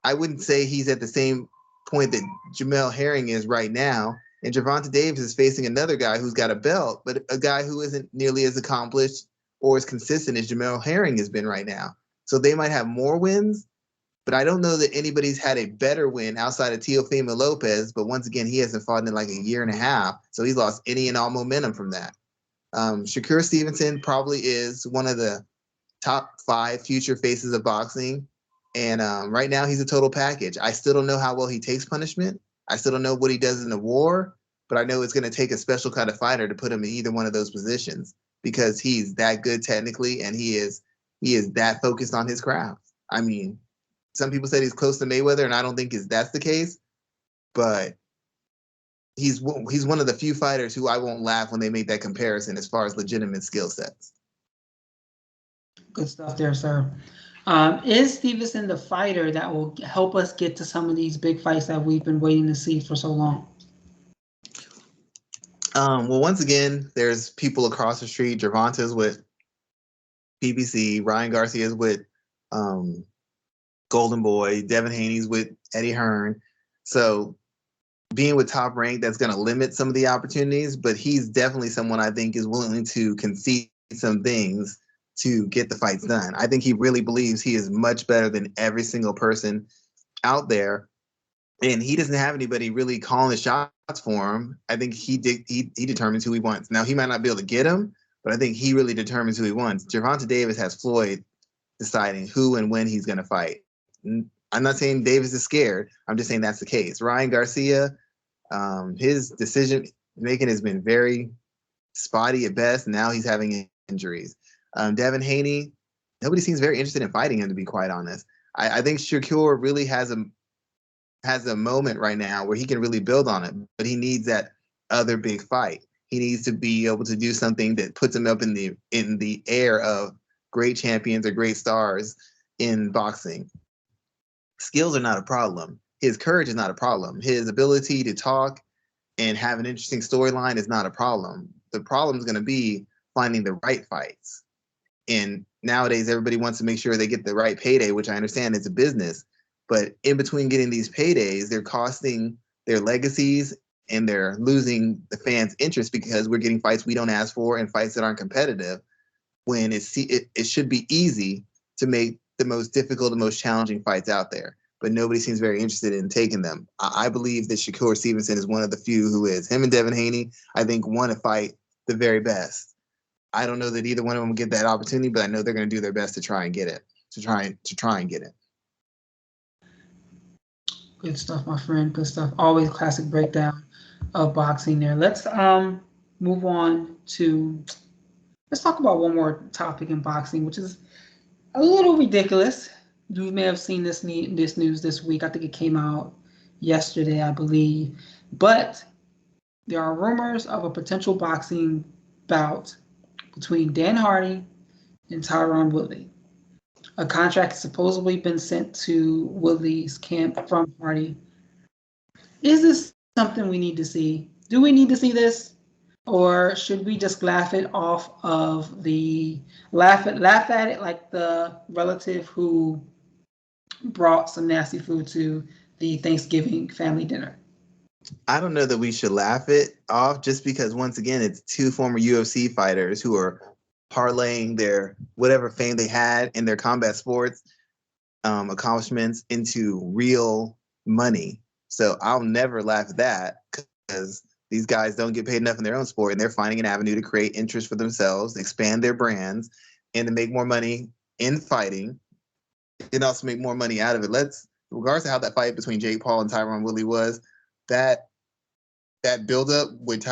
[SPEAKER 2] I wouldn't say he's at the same point that Jamel Herring is right now. And Gervonta Davis is facing another guy who's got a belt, but a guy who isn't nearly as accomplished or as consistent as Jamel Herring has been right now. So they might have more wins, but I don't know that anybody's had a better win outside of Teofimo Lopez. But once again, he hasn't fought in like a year and a half, so he's lost any and all momentum from that. Shakur Stevenson probably is one of the top 5 future faces of boxing. And right now, he's a total package. I still don't know how well he takes punishment. I still don't know what he does in the war, but I know it's going to take a special kind of fighter to put him in either one of those positions because he's that good technically and he is that focused on his craft. I mean, some people said he's close to Mayweather, and I don't think that's the case, but he's one of the few fighters who I won't laugh when they make that comparison as far as legitimate skill sets.
[SPEAKER 1] Good stuff there, sir. Is Stevenson the fighter that will help us get to some of these big fights that we've been waiting to see for so long?
[SPEAKER 2] Well, once again, there's people across the street. Gervonta's with PBC. Ryan Garcia's with Golden Boy. Devin Haney's with Eddie Hearn. So being with Top Rank, that's going to limit some of the opportunities, but he's definitely someone I think is willing to concede some things to get the fights done. I think he really believes he is much better than every single person out there, and he doesn't have anybody really calling the shots for him. I think he determines who he wants. Now, he might not be able to get him, but I think he really determines who he wants. Gervonta Davis has Floyd deciding who and when he's going to fight. I'm not saying Davis is scared. I'm just saying that's the case. Ryan Garcia, his decision making has been very spotty at best. Now he's having injuries. Devin Haney, nobody seems very interested in fighting him, to be quite honest. I think Shakur really has a moment right now where he can really build on it, but he needs that other big fight. He needs to be able to do something that puts him up in the air of great champions or great stars in boxing. Skills are not a problem. His courage is not a problem. His ability to talk and have an interesting storyline is not a problem. The problem is going to be finding the right fights. And nowadays, everybody wants to make sure they get the right payday, which I understand is a business. But in between getting these paydays, they're costing their legacies and they're losing the fans' interest because we're getting fights we don't ask for and fights that aren't competitive, when it should be easy to make the most difficult and most challenging fights out there. But nobody seems very interested in taking them. I believe that Shakur Stevenson is one of the few who is. Him and Devin Haney, I think, want to fight the very best. I don't know that either one of them will get that opportunity, but I know they're going to do their best to try and get it. To try and get it.
[SPEAKER 1] Good stuff, my friend. Good stuff. Always classic breakdown of boxing there. Let's move on to, let's talk about one more topic in boxing, which is a little ridiculous. You may have seen this news this week. I think it came out yesterday, I believe. But there are rumors of a potential boxing bout between Dan Hardy and Tyron Woodley. A contract has supposedly been sent to Woodley's camp from Hardy. Is this something we need to see? Do we need to see this? Or should we just laugh at it like the relative who brought some nasty food to the Thanksgiving family dinner?
[SPEAKER 2] I don't know that we should laugh it off, just because, once again, it's two former UFC fighters who are parlaying their whatever fame they had in their combat sports accomplishments into real money. So I'll never laugh at that, because these guys don't get paid enough in their own sport, and they're finding an avenue to create interest for themselves, expand their brands, and to make more money in fighting, and also make more money out of it. Regardless of how that fight between Jake Paul and Tyron Woodley was, that buildup with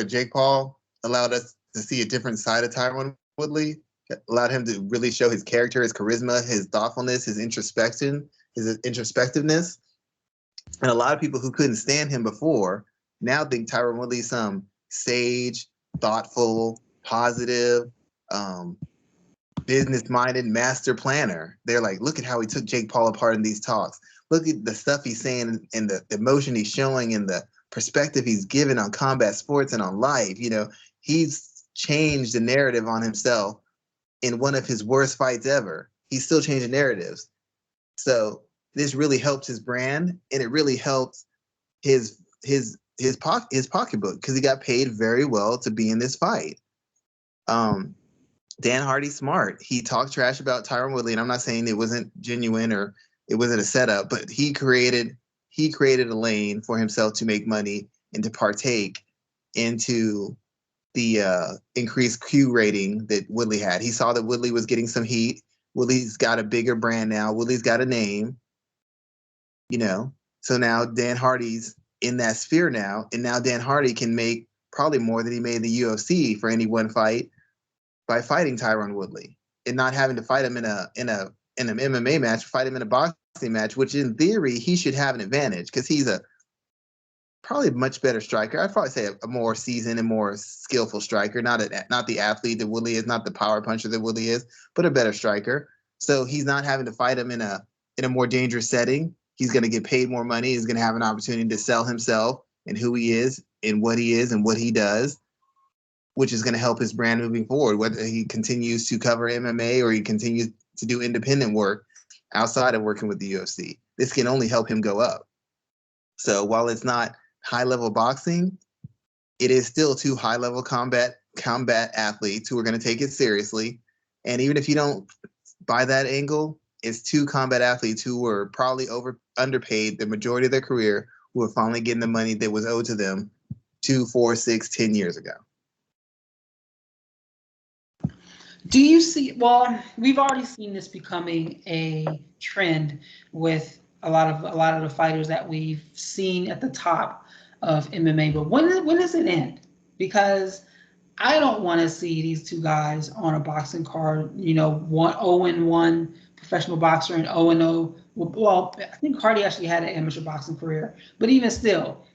[SPEAKER 2] Jake Paul allowed us to see a different side of Tyron Woodley. It allowed him to really show his character, his charisma, his thoughtfulness, his introspection, his introspectiveness. And a lot of people who couldn't stand him before now think Tyron Woodley's some sage, thoughtful, positive, business-minded master planner. They're like, look at how he took Jake Paul apart in these talks. Look at the stuff he's saying and the emotion he's showing and the perspective he's given on combat sports and on life. You know, he's changed the narrative on himself in one of his worst fights ever. He's still changing narratives. So this really helps his brand, and it really helps his pocketbook, because he got paid very well to be in this fight. Dan Hardy's smart. He talked trash about Tyron Woodley, and I'm not saying it wasn't genuine or it wasn't a setup, but he created a lane for himself to make money and to partake into the increased Q rating that Woodley had. He saw that Woodley was getting some heat. Woodley's got a bigger brand now. Woodley's got a name, you know. So now Dan Hardy's in that sphere now, and now Dan Hardy can make probably more than he made in the UFC for any one fight by fighting Tyron Woodley, and not having to fight him in an MMA match, fight him in a boxing match, which in theory he should have an advantage, because he's probably a much better striker. I'd probably say a more seasoned and more skillful striker, not the athlete that Woodley is, not the power puncher that Woodley is, but a better striker. So he's not having to fight him in a more dangerous setting. He's going to get paid more money. He's going to have an opportunity to sell himself and who he is and what he does, which is going to help his brand moving forward, whether he continues to cover MMA or he continues to do independent work outside of working with the UFC. This can only help him go up. So while it's not high-level boxing, it is still two high-level combat athletes who are going to take it seriously. And even if you don't buy that angle, it's two combat athletes who were probably underpaid the majority of their career, who are finally getting the money that was owed to them 2, 4, 6, 10 years ago.
[SPEAKER 1] Do you see, well, we've already seen this becoming a trend with a lot of the fighters that we've seen at the top of MMA, but when does it end? Because I don't want to see these two guys on a boxing card, you know, 0-1 professional boxer and 0-0. Well, I think Hardy actually had an amateur boxing career, but even still,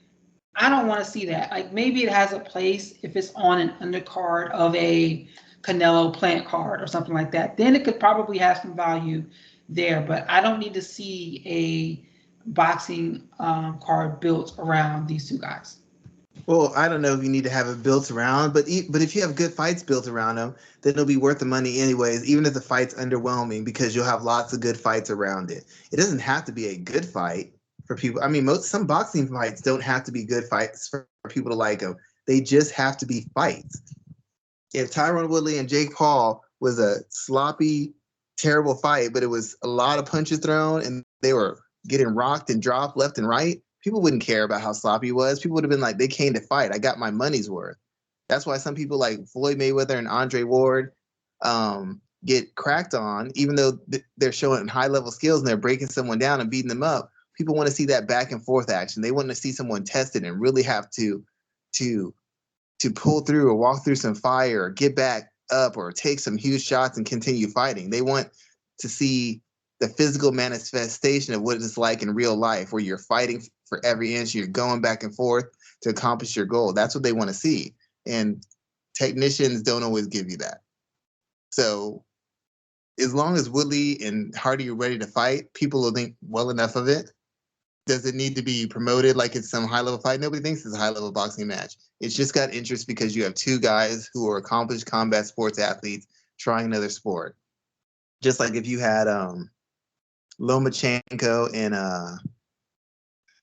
[SPEAKER 1] I don't want to see that. Like, maybe it has a place if it's on an undercard of a Canelo Plant card or something like that. Then it could probably have some value there, but I don't need to see a boxing card built around these two guys.
[SPEAKER 2] Well, I don't know if you need to have it built around, but if you have good fights built around them, then it'll be worth the money anyways, even if the fight's underwhelming, because you'll have lots of good fights around it. It doesn't have to be a good fight. for people. I mean, some boxing fights don't have to be good fights for people to like them. They just have to be fights. If Tyron Woodley and Jake Paul was a sloppy, terrible fight, but it was a lot of punches thrown and they were getting rocked and dropped left and right, people wouldn't care about how sloppy it was. People would have been like, they came to fight. I got my money's worth. That's why some people like Floyd Mayweather and Andre Ward get cracked on, even though they're showing high-level skills and they're breaking someone down and beating them up. People want to see that back and forth action. They want to see someone tested and really have to pull through or walk through some fire or get back up or take some huge shots and continue fighting. They want to see the physical manifestation of what it's like in real life, where you're fighting for every inch, you're going back and forth to accomplish your goal. That's what they want to see. And technicians don't always give you that. So as long as Woodley and Hardy are ready to fight, people will think well enough of it. Does it need to be promoted like it's some high-level fight? Nobody thinks it's a high-level boxing match. It's just got interest because you have two guys who are accomplished combat sports athletes trying another sport. Just like if you had Lomachenko and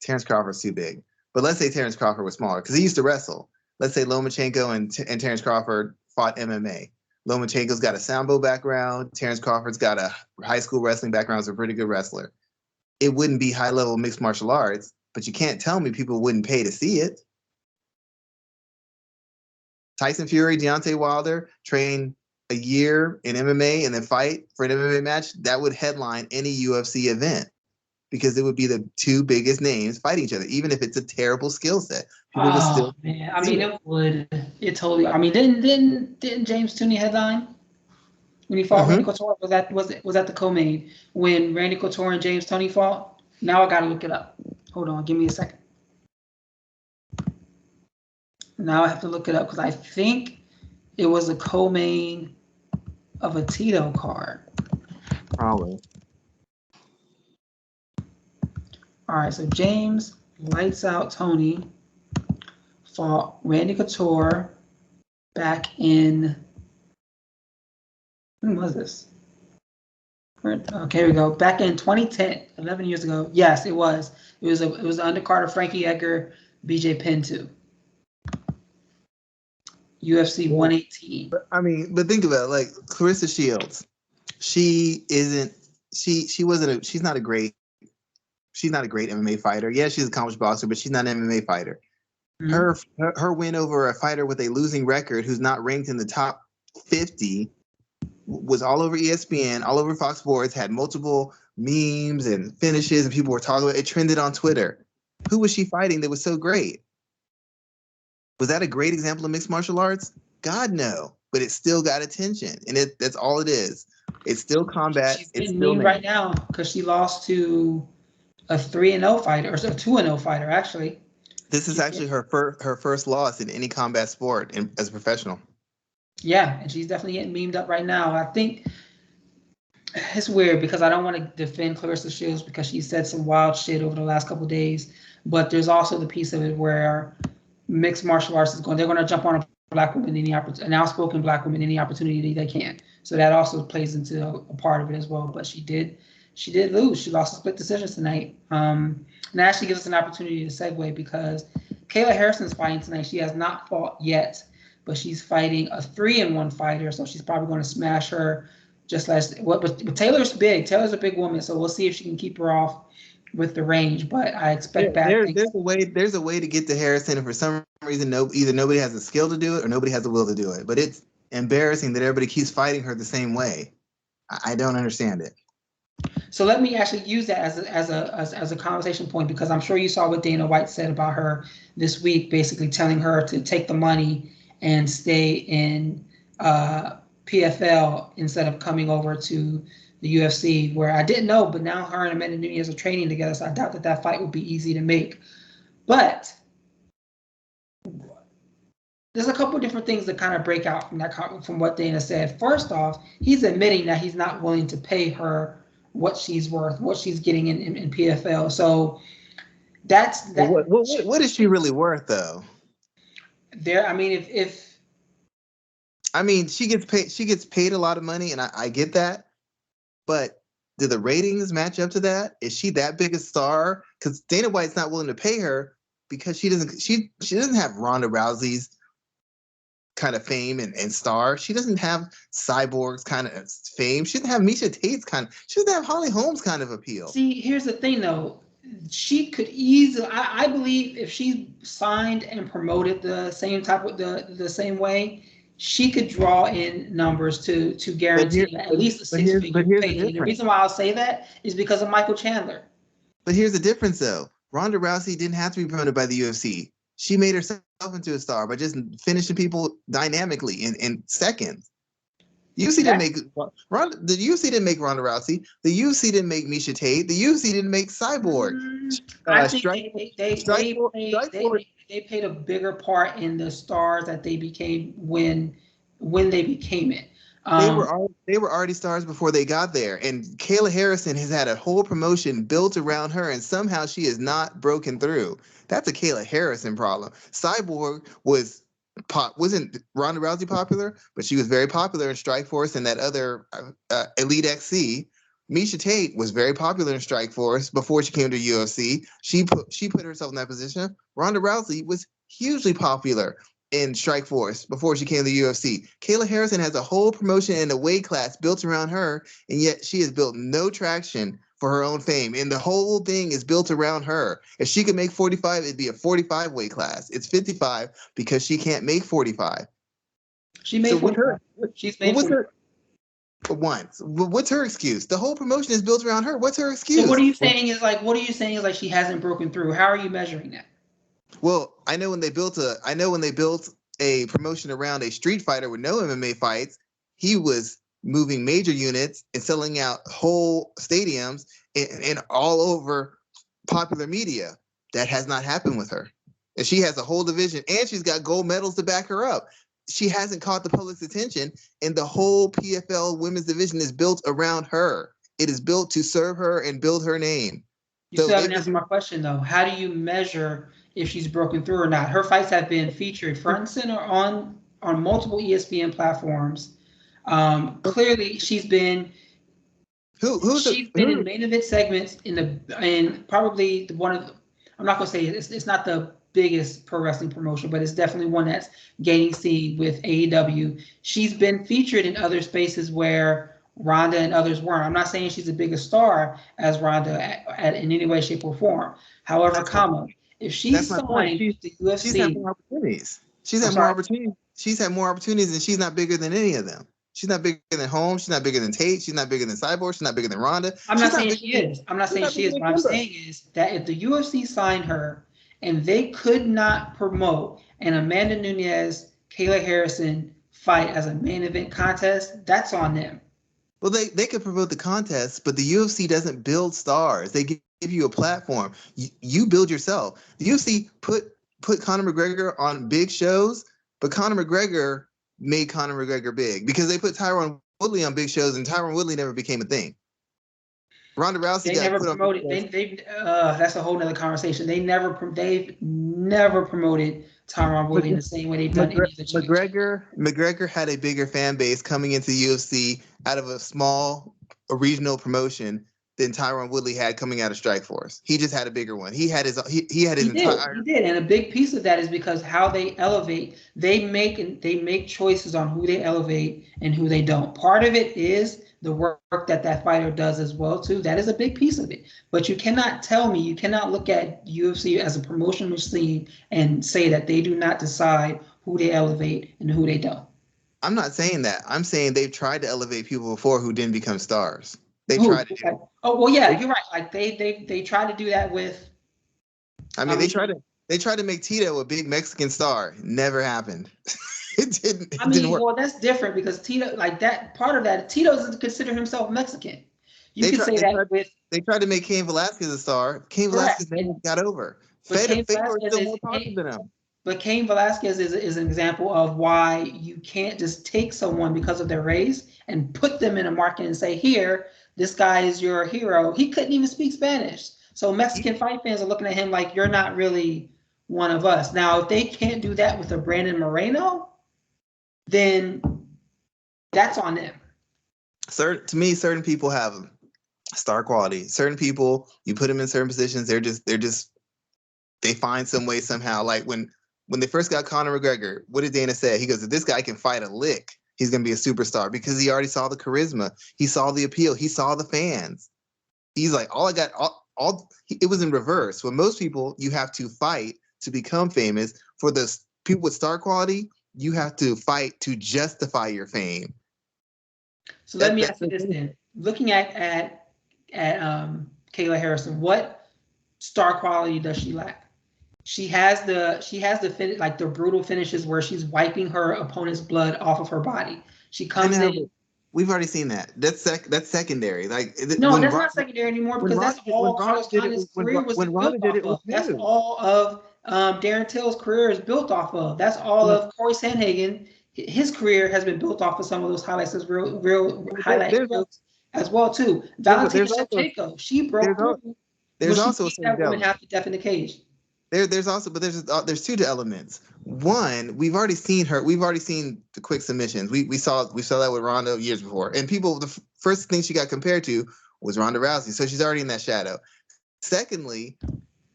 [SPEAKER 2] Terrence Crawford's too big. But let's say Terrence Crawford was smaller because he used to wrestle. Let's say Lomachenko and Terrence Crawford fought MMA. Lomachenko's got a sambo background. Terrence Crawford's got a high school wrestling background. He's a pretty good wrestler. It wouldn't be high-level mixed martial arts, but you can't tell me people wouldn't pay to see it. Tyson Fury, Deontay Wilder train a year in MMA and then fight for an MMA match. That would headline any UFC event because it would be the two biggest names fighting each other, even if it's a terrible skill set. People would still.
[SPEAKER 1] Man, I mean, it would. It totally. I mean, didn't James Tooney headline when he fought Randy Couture? Was that the co-main when Randy Couture and James Tooney fought? Now I gotta look it up. Hold on, give me a second. Now I have to look it up because I think it was a co-main of a Tito card.
[SPEAKER 2] Probably.
[SPEAKER 1] All right, so James Lights Out Tony fought Randy Couture back in, when was this? Okay, here we go. Back in 2010, 11 years ago. Yes, it was. It was the undercard of Frankie Edgar, BJ Penn 2. UFC 118.
[SPEAKER 2] But think about it, like Clarissa Shields. She's not a great MMA fighter. Yeah, she's an accomplished boxer, but she's not an MMA fighter. Mm-hmm. Her win over a fighter with a losing record who's not ranked in the top 50 was all over ESPN, all over Fox Sports, had multiple memes and finishes, and people were talking about it. It trended on Twitter. Who was she fighting that was so great? Was that a great example of mixed martial arts? God, no. But it still got attention, and that's all it is. It's still combat.
[SPEAKER 1] She's getting mean right now because she lost to a 3-0 fighter, or a 2-0 fighter, actually.
[SPEAKER 2] This is actually her first loss in any combat sport as a professional.
[SPEAKER 1] Yeah, and she's definitely getting memed up right now. I think it's weird because I don't want to defend Clarissa Shields because she said some wild shit over the last couple of days, but there's also the piece of it where mixed martial arts they're going to jump on a black woman, an outspoken black woman, any opportunity they can. So that also plays into a part of it as well. But she did lose. She lost a split decision tonight. And that actually gives us an opportunity to segue because Kayla Harrison's fighting tonight. She has not fought yet, but she's fighting a 3-1 fighter, so she's probably going to smash her just as what. But Taylor's big. Taylor's a big woman, so we'll see if she can keep her off with the range. But I expect bad things.
[SPEAKER 2] There's a way to get to Harrison, and for some reason, either nobody has the skill to do it or nobody has the will to do it. But it's embarrassing that everybody keeps fighting her the same way. I don't understand it.
[SPEAKER 1] So let me actually use that as a conversation point because I'm sure you saw what Dana White said about her this week, basically telling her to take the money and stay in PFL instead of coming over to the UFC, where I didn't know, but now her and Amanda Nunes are training together, so I doubt that fight would be easy to make. But there's a couple different things that kind of break out from what Dana said. First off, he's admitting that he's not willing to pay her what she's worth, what she's getting in PFL. So that's that.
[SPEAKER 2] What is she really worth, though?
[SPEAKER 1] I mean,
[SPEAKER 2] she gets paid a lot of money, and I get that, but do the ratings match up to that? Is she that big a star? Because Dana White's not willing to pay her because she doesn't have Ronda Rousey's kind of fame and star. She doesn't have Cyborg's kind of fame. She doesn't have Misha Tate's she doesn't have Holly Holm's kind of appeal.
[SPEAKER 1] See, here's the thing though. She could easily, I believe if she signed and promoted the same type of the same way, she could draw in numbers to guarantee at least a six-figure pay. And the reason why I'll say that is because of Michael Chandler.
[SPEAKER 2] But here's the difference though. Ronda Rousey didn't have to be promoted by the UFC. She made herself into a star by just finishing people dynamically in seconds. The UFC didn't make Ronda Rousey. The UFC didn't make Misha Tate. The UFC didn't make Cyborg.
[SPEAKER 1] I think they played a bigger part in the stars that they became when they became it.
[SPEAKER 2] They were already stars before they got there. And Kayla Harrison has had a whole promotion built around her, and somehow she is not broken through. That's a Kayla Harrison problem. Cyborg wasn't Ronda Rousey popular, but she was very popular in Strikeforce and that other Elite XC. Misha Tate was very popular in Strikeforce before she came to UFC. She put herself in that position. Ronda Rousey was hugely popular in Strikeforce before she came to the UFC. Kayla Harrison has a whole promotion and a weight class built around her, and yet she has built no traction for her own fame. And the whole thing is built around her. If she could make 45, it'd be a 45 weight class. It's 55 because she can't make 45.
[SPEAKER 1] She made 45. She's made 45.
[SPEAKER 2] What's her excuse? The whole promotion is built around her. What's her excuse?
[SPEAKER 1] So what are you saying is like she hasn't broken through? How are you measuring that?
[SPEAKER 2] Well, I know when they built a promotion around a street fighter with no MMA fights, he was moving major units and selling out whole stadiums and all over popular media. That has not happened with her. And she has a whole division, and she's got gold medals to back her up. She hasn't caught the public's attention, and the whole PFL women's division is built around her. It is built to serve her and build her name.
[SPEAKER 1] You still haven't answered my question, though. How do you measure if she's broken through or not? Her fights have been featured front and center on multiple ESPN platforms. Clearly, she's been in main event segments in probably one of the, I'm not gonna say it's not the biggest pro wrestling promotion, but it's definitely one that's gaining steam with AEW. She's been featured in other spaces where Ronda and others weren't. I'm not saying she's a bigger star as Ronda in any way, shape, or form. However, if she's signed to the UFC,
[SPEAKER 2] she's had more opportunities. She's had more opportunities. She's had more opportunities, and she's not bigger than any of them. She's not bigger than Holmes. She's not bigger than Tate. She's not bigger than Cyborg. She's not bigger than Ronda.
[SPEAKER 1] I'm not saying she is. What I'm saying is that if the UFC signed her and they could not promote an Amanda Nunes, Kayla Harrison fight as a main event contest, that's on them.
[SPEAKER 2] Well, they could promote the contest, but the UFC doesn't build stars. They give you a platform. You build yourself. The UFC put Conor McGregor on big shows, but Conor McGregor made Conor McGregor big because they put Tyron Woodley on big shows, and Tyron Woodley never became a thing. Ronda Rousey got put
[SPEAKER 1] promoted. That's a whole nother conversation. They've never promoted Tyron Woodley in the same way they've done any of the
[SPEAKER 2] McGregor had a bigger fan base coming into UFC out of a regional promotion than Tyron Woodley had coming out of Strikeforce. He just had a bigger one. He did, and a big piece of that is because how they elevate, they make choices on who they elevate and who they don't. Part of it is the work that fighter does as well too. That is a big piece of it. But you cannot look at UFC as a promotion machine and say that they do not decide who they elevate and who they don't. I'm not saying that. I'm saying they've tried to elevate people before who didn't become stars. They tried to do that.
[SPEAKER 1] Oh well, yeah, you're right. Like they tried to do that with.
[SPEAKER 2] They tried to make Tito a big Mexican star. Never happened. It didn't work.
[SPEAKER 1] Well, that's different because Tito, like that part of that, Tito doesn't consider himself Mexican. They
[SPEAKER 2] tried to make Cain Velasquez a star. Cain Velasquez never got over. Fedor is still more popular than him.
[SPEAKER 1] But Cain Velasquez is an example of why you can't just take someone because of their race and put them in a market and say, here, this guy is your hero. He couldn't even speak Spanish. So Mexican fight fans are looking at him like you're not really one of us. Now, if they can't do that with a Brandon Moreno, then that's on them.
[SPEAKER 2] To me, certain people have Star quality. Certain people, you put them in certain positions, they find some way somehow. Like when they first got Conor McGregor, what did Dana say? He goes, if this guy can fight a lick, he's gonna be a superstar because he already saw the charisma, he saw the appeal, he saw the fans. He's like, it was in reverse. When most people, you have to fight to become famous. For the people with star quality, you have to fight to justify your fame.
[SPEAKER 1] So let me ask you this then. Looking at Kayla Harrison, what star quality does she lack? She has the like the brutal finishes where she's wiping her opponent's blood off of her body. She comes in.
[SPEAKER 2] We've already seen that. That's secondary. Like
[SPEAKER 1] no, that's not secondary anymore because that's all Carlos Condit's career was built off of. That's all of Darren Till's career is built off of. That's all of Corey Sandhagen. His career has been built off of some of those highlights as real highlight reels as well too. Valentina Shevchenko, she broke through.
[SPEAKER 2] There's also
[SPEAKER 1] that woman half to death in the cage.
[SPEAKER 2] There's two elements. One, we've already seen the quick submissions. We saw that with Ronda years before, and the first thing she got compared to was Ronda Rousey, so she's already in that shadow. Secondly,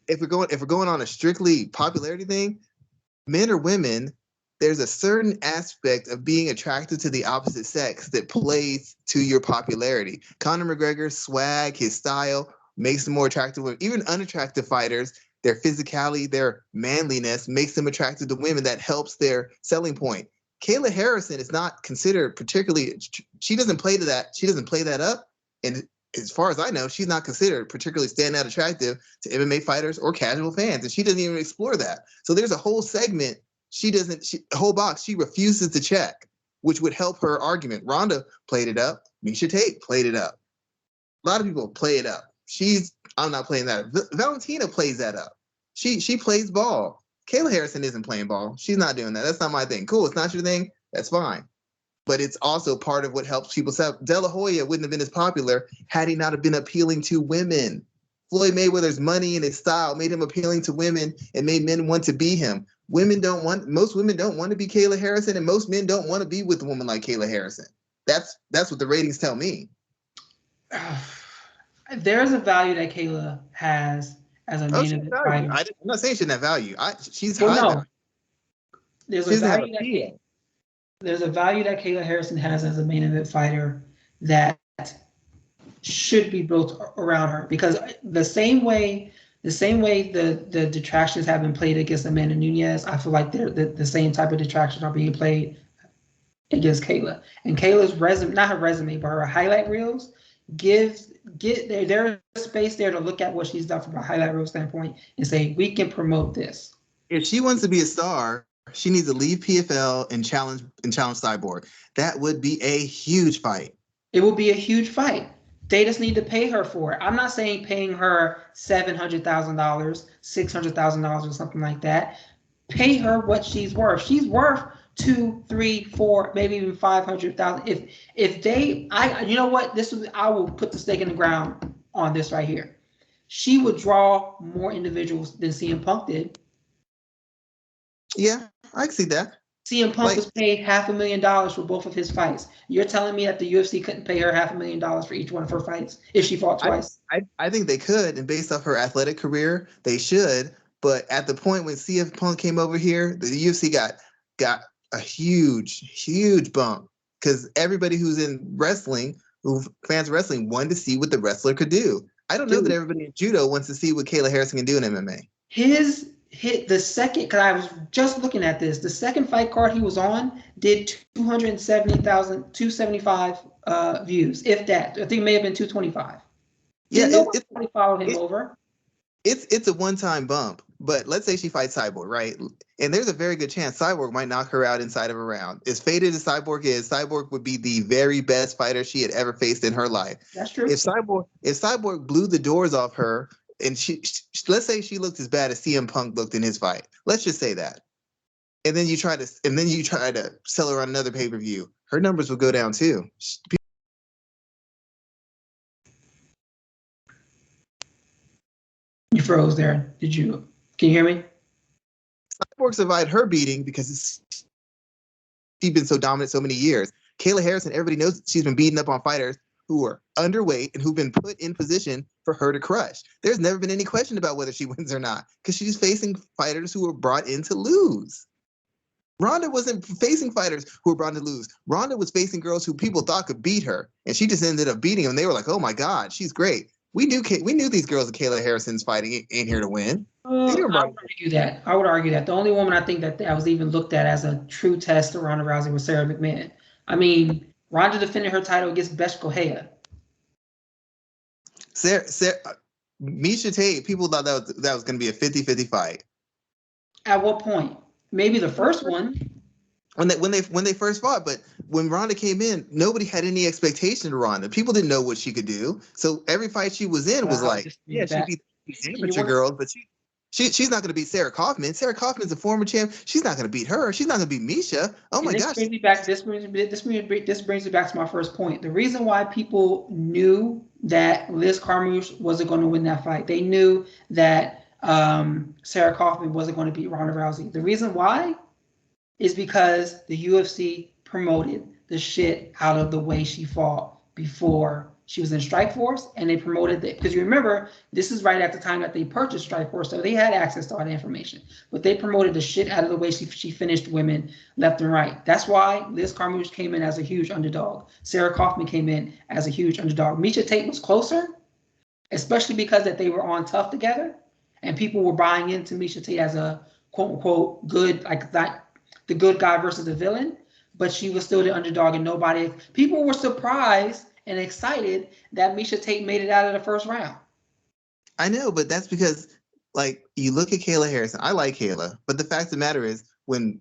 [SPEAKER 2] if we're going on a strictly popularity thing, men or women, there's a certain aspect of being attracted to the opposite sex that plays to your popularity. Conor McGregor's swag, his style makes him more attractive. Even unattractive fighters, their physicality, their manliness makes them attractive to women. That helps their selling point. Kayla Harrison is not considered particularly, she doesn't play to that. She doesn't play that up. And as far as I know, she's not considered particularly standout attractive to MMA fighters or casual fans. And she doesn't even explore that. So there's a whole segment whole box she refuses to check, which would help her argument. Ronda played it up. Miesha Tate played it up. A lot of people play it up. I'm not playing that. Valentina plays that up. She plays ball. Kayla Harrison isn't playing ball. She's not doing that. That's not my thing. Cool, it's not your thing. That's fine. But it's also part of what helps people sell. De La Hoya wouldn't have been as popular had he not have been appealing to women. Floyd Mayweather's money and his style made him appealing to women and made men want to be him. Most women don't want to be Kayla Harrison, and most men don't want to be with a woman like Kayla Harrison. That's what the ratings tell me.
[SPEAKER 1] There's a value that Kayla has as a main event fighter.
[SPEAKER 2] I'm not saying she doesn't have value. She's high value.
[SPEAKER 1] There's a value that Kayla Harrison has as a main event fighter that should be built around her, because the same way the detractions have been played against Amanda Nunes, I feel like the same type of detractions are being played against Kayla. And Kayla's resume, not her resume, but her highlight reels there's space there to look at what she's done from a highlight reel standpoint and say, we can promote this.
[SPEAKER 2] If she wants to be a star, she needs to leave PFL and challenge Cyborg. That would be a huge fight.
[SPEAKER 1] It will be a huge fight. They just need to pay her for it. I'm not saying paying her $700,000, $600,000 or something like that. Pay her what she's worth. She's worth 2, 3, 4, maybe even 500,000. If they, you know what? I will put the stake in the ground on this right here. She would draw more individuals than CM Punk did.
[SPEAKER 2] Yeah, I can see that.
[SPEAKER 1] CM Punk was paid $500,000 for both of his fights. You're telling me that the UFC couldn't pay her $500,000 for each one of her fights if she fought twice?
[SPEAKER 2] I think they could, and based off her athletic career, they should. But at the point when CM Punk came over here, the UFC got a huge bump, because everybody who's in wrestling, who fans of wrestling, wanted to see what the wrestler could do. I don't know that everybody in judo wants to see what Kayla Harrison can do in MMA.
[SPEAKER 1] His hit the second, because I was just looking at this, the second fight card he was on did 275 views, if that. I think it may have been 225.
[SPEAKER 2] Yeah,
[SPEAKER 1] nobody followed him over.
[SPEAKER 2] It's a one-time bump, but let's say she fights Cyborg, right? And there's a very good chance Cyborg might knock her out inside of a round. As faded as Cyborg is, Cyborg would be the very best fighter she had ever faced in her life.
[SPEAKER 1] That's true.
[SPEAKER 2] If Cyborg blew the doors off her, and let's say she looked as bad as CM Punk looked in his fight. Let's just say that. And then you try to sell her on another pay-per-view. Her numbers would go down too.
[SPEAKER 1] You froze there. Can you hear me?
[SPEAKER 2] Cyborg survived her beating because she's been so dominant so many years. Kayla Harrison, everybody knows she's been beating up on fighters who are underweight and who've been put in position for her to crush. There's never been any question about whether she wins or not because she's facing fighters who were brought in to lose. Ronda wasn't facing fighters who were brought in to lose. Ronda was facing girls who people thought could beat her, and she just ended up beating them. They were like, "Oh my God, she's great." We knew these girls that Kayla Harrison's fighting ain't here to win.
[SPEAKER 1] I would argue that. I would argue that the only woman I think that was even looked at as a true test of Ronda Rousey was Sarah McMahon. I mean, Ronda defended her title against Besh Kohea.
[SPEAKER 2] Miesha Tate, people thought that was going to be a 50-50 fight.
[SPEAKER 1] At what point? Maybe the first one.
[SPEAKER 2] When they first fought, but when Ronda came in, nobody had any expectation of Ronda. People didn't know what she could do. So every fight she was in was like, yeah, she beat these amateur girls, but she's not going to beat Sarah Kaufman. Sarah Kaufman's a former champ. She's not going to beat her. She's not going to beat Miesha. Oh my gosh.
[SPEAKER 1] This brings me back to my first point. The reason why people knew that Liz Carmouche wasn't going to win that fight, they knew that Sarah Kaufman wasn't going to beat Ronda Rousey. The reason why is because the UFC promoted the shit out of the way she fought before she was in Strikeforce, and they promoted it because you remember this is right at the time that they purchased Strikeforce, so they had access to all the information. But they promoted the shit out of the way she finished women left and right. That's why Liz Carmouche came in as a huge underdog. Sarah Kaufman came in as a huge underdog. Miesha Tate was closer, especially because that they were on Tough together, and people were buying into Miesha Tate as a quote unquote good, like that. The good guy versus the villain, but she was still the underdog, and people were surprised and excited that Miesha Tate made it out of the first round.
[SPEAKER 2] I know, but that's because, like, you look at Kayla Harrison. I like Kayla, but the fact of the matter is, when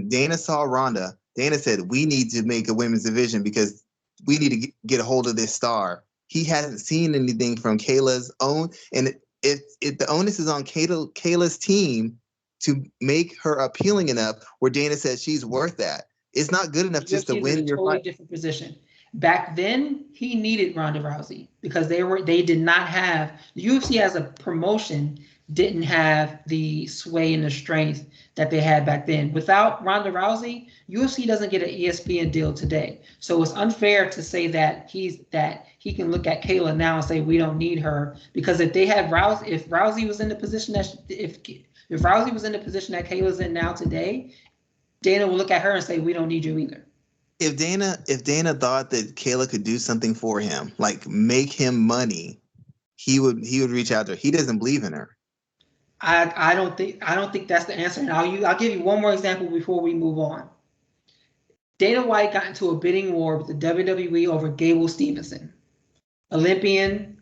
[SPEAKER 2] Dana saw Ronda, Dana said, we need to make a women's division because we need to get a hold of this star. He hasn't seen anything from Kayla's own, and if the onus is on Kayla's team to make her appealing enough where Dana says she's worth that. It's not good enough just to win your fight.
[SPEAKER 1] Different position. Back then, he needed Ronda Rousey because they did not have, the UFC as a promotion didn't have the sway and the strength that they had back then. Without Ronda Rousey, UFC doesn't get an ESPN deal today. So it's unfair to say that he can look at Kayla now and say we don't need her, because if Rousey was in the position that if Rousey was in the position that Kayla's in now today, Dana will look at her and say, we don't need you either.
[SPEAKER 2] If Dana thought that Kayla could do something for him, like make him money, he would reach out to her. He doesn't believe in her.
[SPEAKER 1] I don't think that's the answer. And I'll give you one more example before we move on. Dana White got into a bidding war with the WWE over Gable Stevenson. Olympian,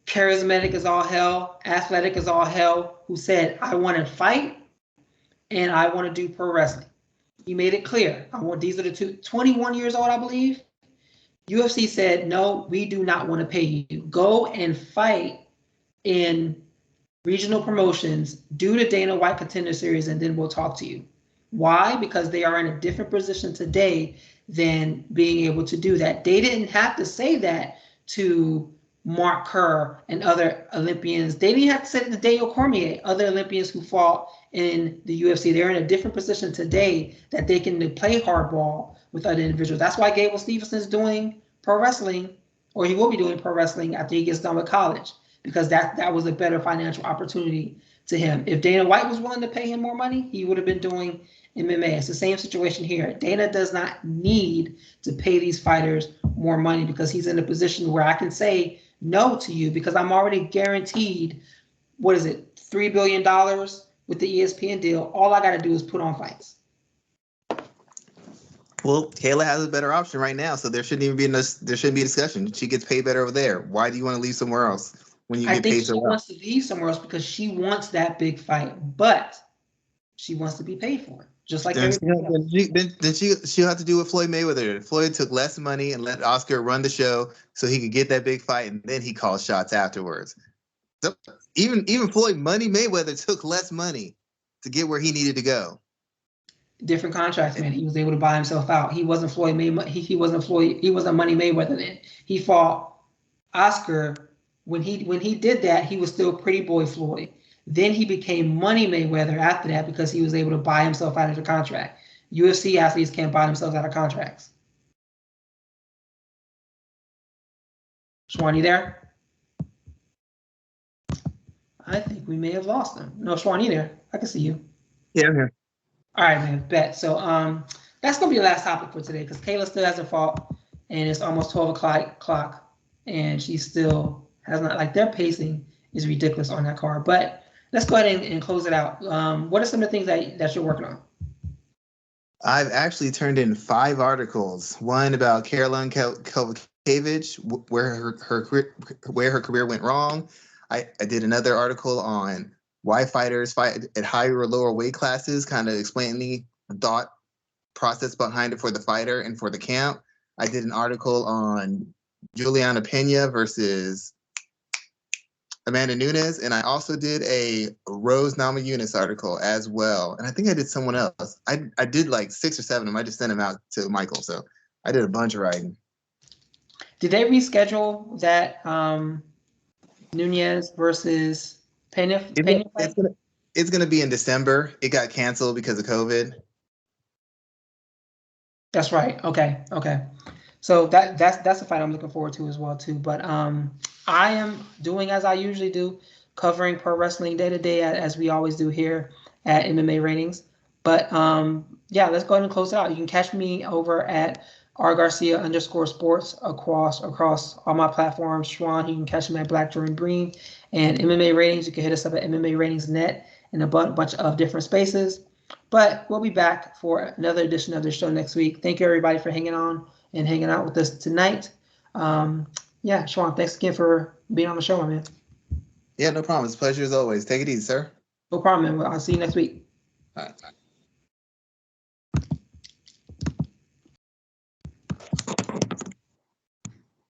[SPEAKER 1] charismatic as all hell, athletic as all hell, who said, I want to fight and I want to do pro wrestling. He made it clear. These are the two, 21 years old, I believe. UFC said, no, we do not want to pay you. Go and fight in regional promotions, do the Dana White Contender Series, and then we'll talk to you. Why? Because they are in a different position today than being able to do that. They didn't have to say that to Mark Kerr and other Olympians. They didn't have to say it to Daniel Cormier, other Olympians who fought in the UFC. They're in a different position today that they can play hardball with other individuals. That's why Gable Stevenson is doing pro wrestling, or he will be doing pro wrestling after he gets done with college, because that was a better financial opportunity to him. If Dana White was willing to pay him more money, he would have been doing MMA. It's the same situation here. Dana does not need to pay these fighters more money because he's in a position where I can say no to you because I'm already guaranteed, $3 billion with the ESPN deal. All I got to do is put on fights.
[SPEAKER 2] Well, Kayla has a better option right now, so there shouldn't even be a discussion. She gets paid better over there. Why do you want to leave somewhere else when you get paid so well?
[SPEAKER 1] She wants to leave somewhere else because she wants that big fight, but she wants to be paid for it, just like everybody else.
[SPEAKER 2] Then she'll have to do what Floyd Mayweather did. Floyd took less money and let Oscar run the show so he could get that big fight, and then he called shots afterwards. So even Floyd Money Mayweather took less money to get where he needed to go.
[SPEAKER 1] Different contracts, man. He was able to buy himself out. He wasn't Floyd Mayweather. He wasn't Money Mayweather then. He fought Oscar. When he did that, he was still Pretty Boy Floyd. Then he became Money Mayweather after that because he was able to buy himself out of the contract. UFC athletes can't buy themselves out of contracts. Schwan, you there? I think we may have lost him. No, Schwan, you there? I can see you.
[SPEAKER 2] Yeah, I'm here.
[SPEAKER 1] All right, man. Bet. So that's gonna be the last topic for today because Kayla still hasn't fought, and it's almost 12 o'clock, and she still has not. Like their pacing is ridiculous on that card. But let's go ahead and close it out. What are some of the things that you're working on?
[SPEAKER 2] I've actually turned in 5 articles. One about Caroline Kovacevic, where her career went wrong. I did another article on why fighters fight at higher or lower weight classes, kind of explaining the thought process behind it for the fighter and for the camp. I did an article on Juliana Pena versus Amanda Nunes, and I also did a Rose Namajunas article as well. And I think I did someone else. I did like 6 or 7 of them. I just sent them out to Michael. So I did a bunch of writing.
[SPEAKER 1] Did they reschedule that Nunez versus Pena fight?
[SPEAKER 2] It's gonna be in December. It got canceled because of COVID.
[SPEAKER 1] That's right. Okay. So that's a fight I'm looking forward to as well too. But I am doing as I usually do, covering pro wrestling day to day as we always do here at MMA Ratings. But yeah, let's go ahead and close it out. You can catch me over at rgarcia_sports across all my platforms. Schwan, you can catch me at Black Jordan Green, and MMA Ratings. You can hit us up at MMA Ratings.net and a bunch of different spaces. But we'll be back for another edition of the show next week. Thank you, everybody, for hanging on and hanging out with us tonight. Yeah, Schwan, thanks again for being on the show, my man.
[SPEAKER 2] Yeah, no problem. It's a pleasure as always. Take it easy, sir.
[SPEAKER 1] No problem, man. I'll see you next week.
[SPEAKER 2] All right.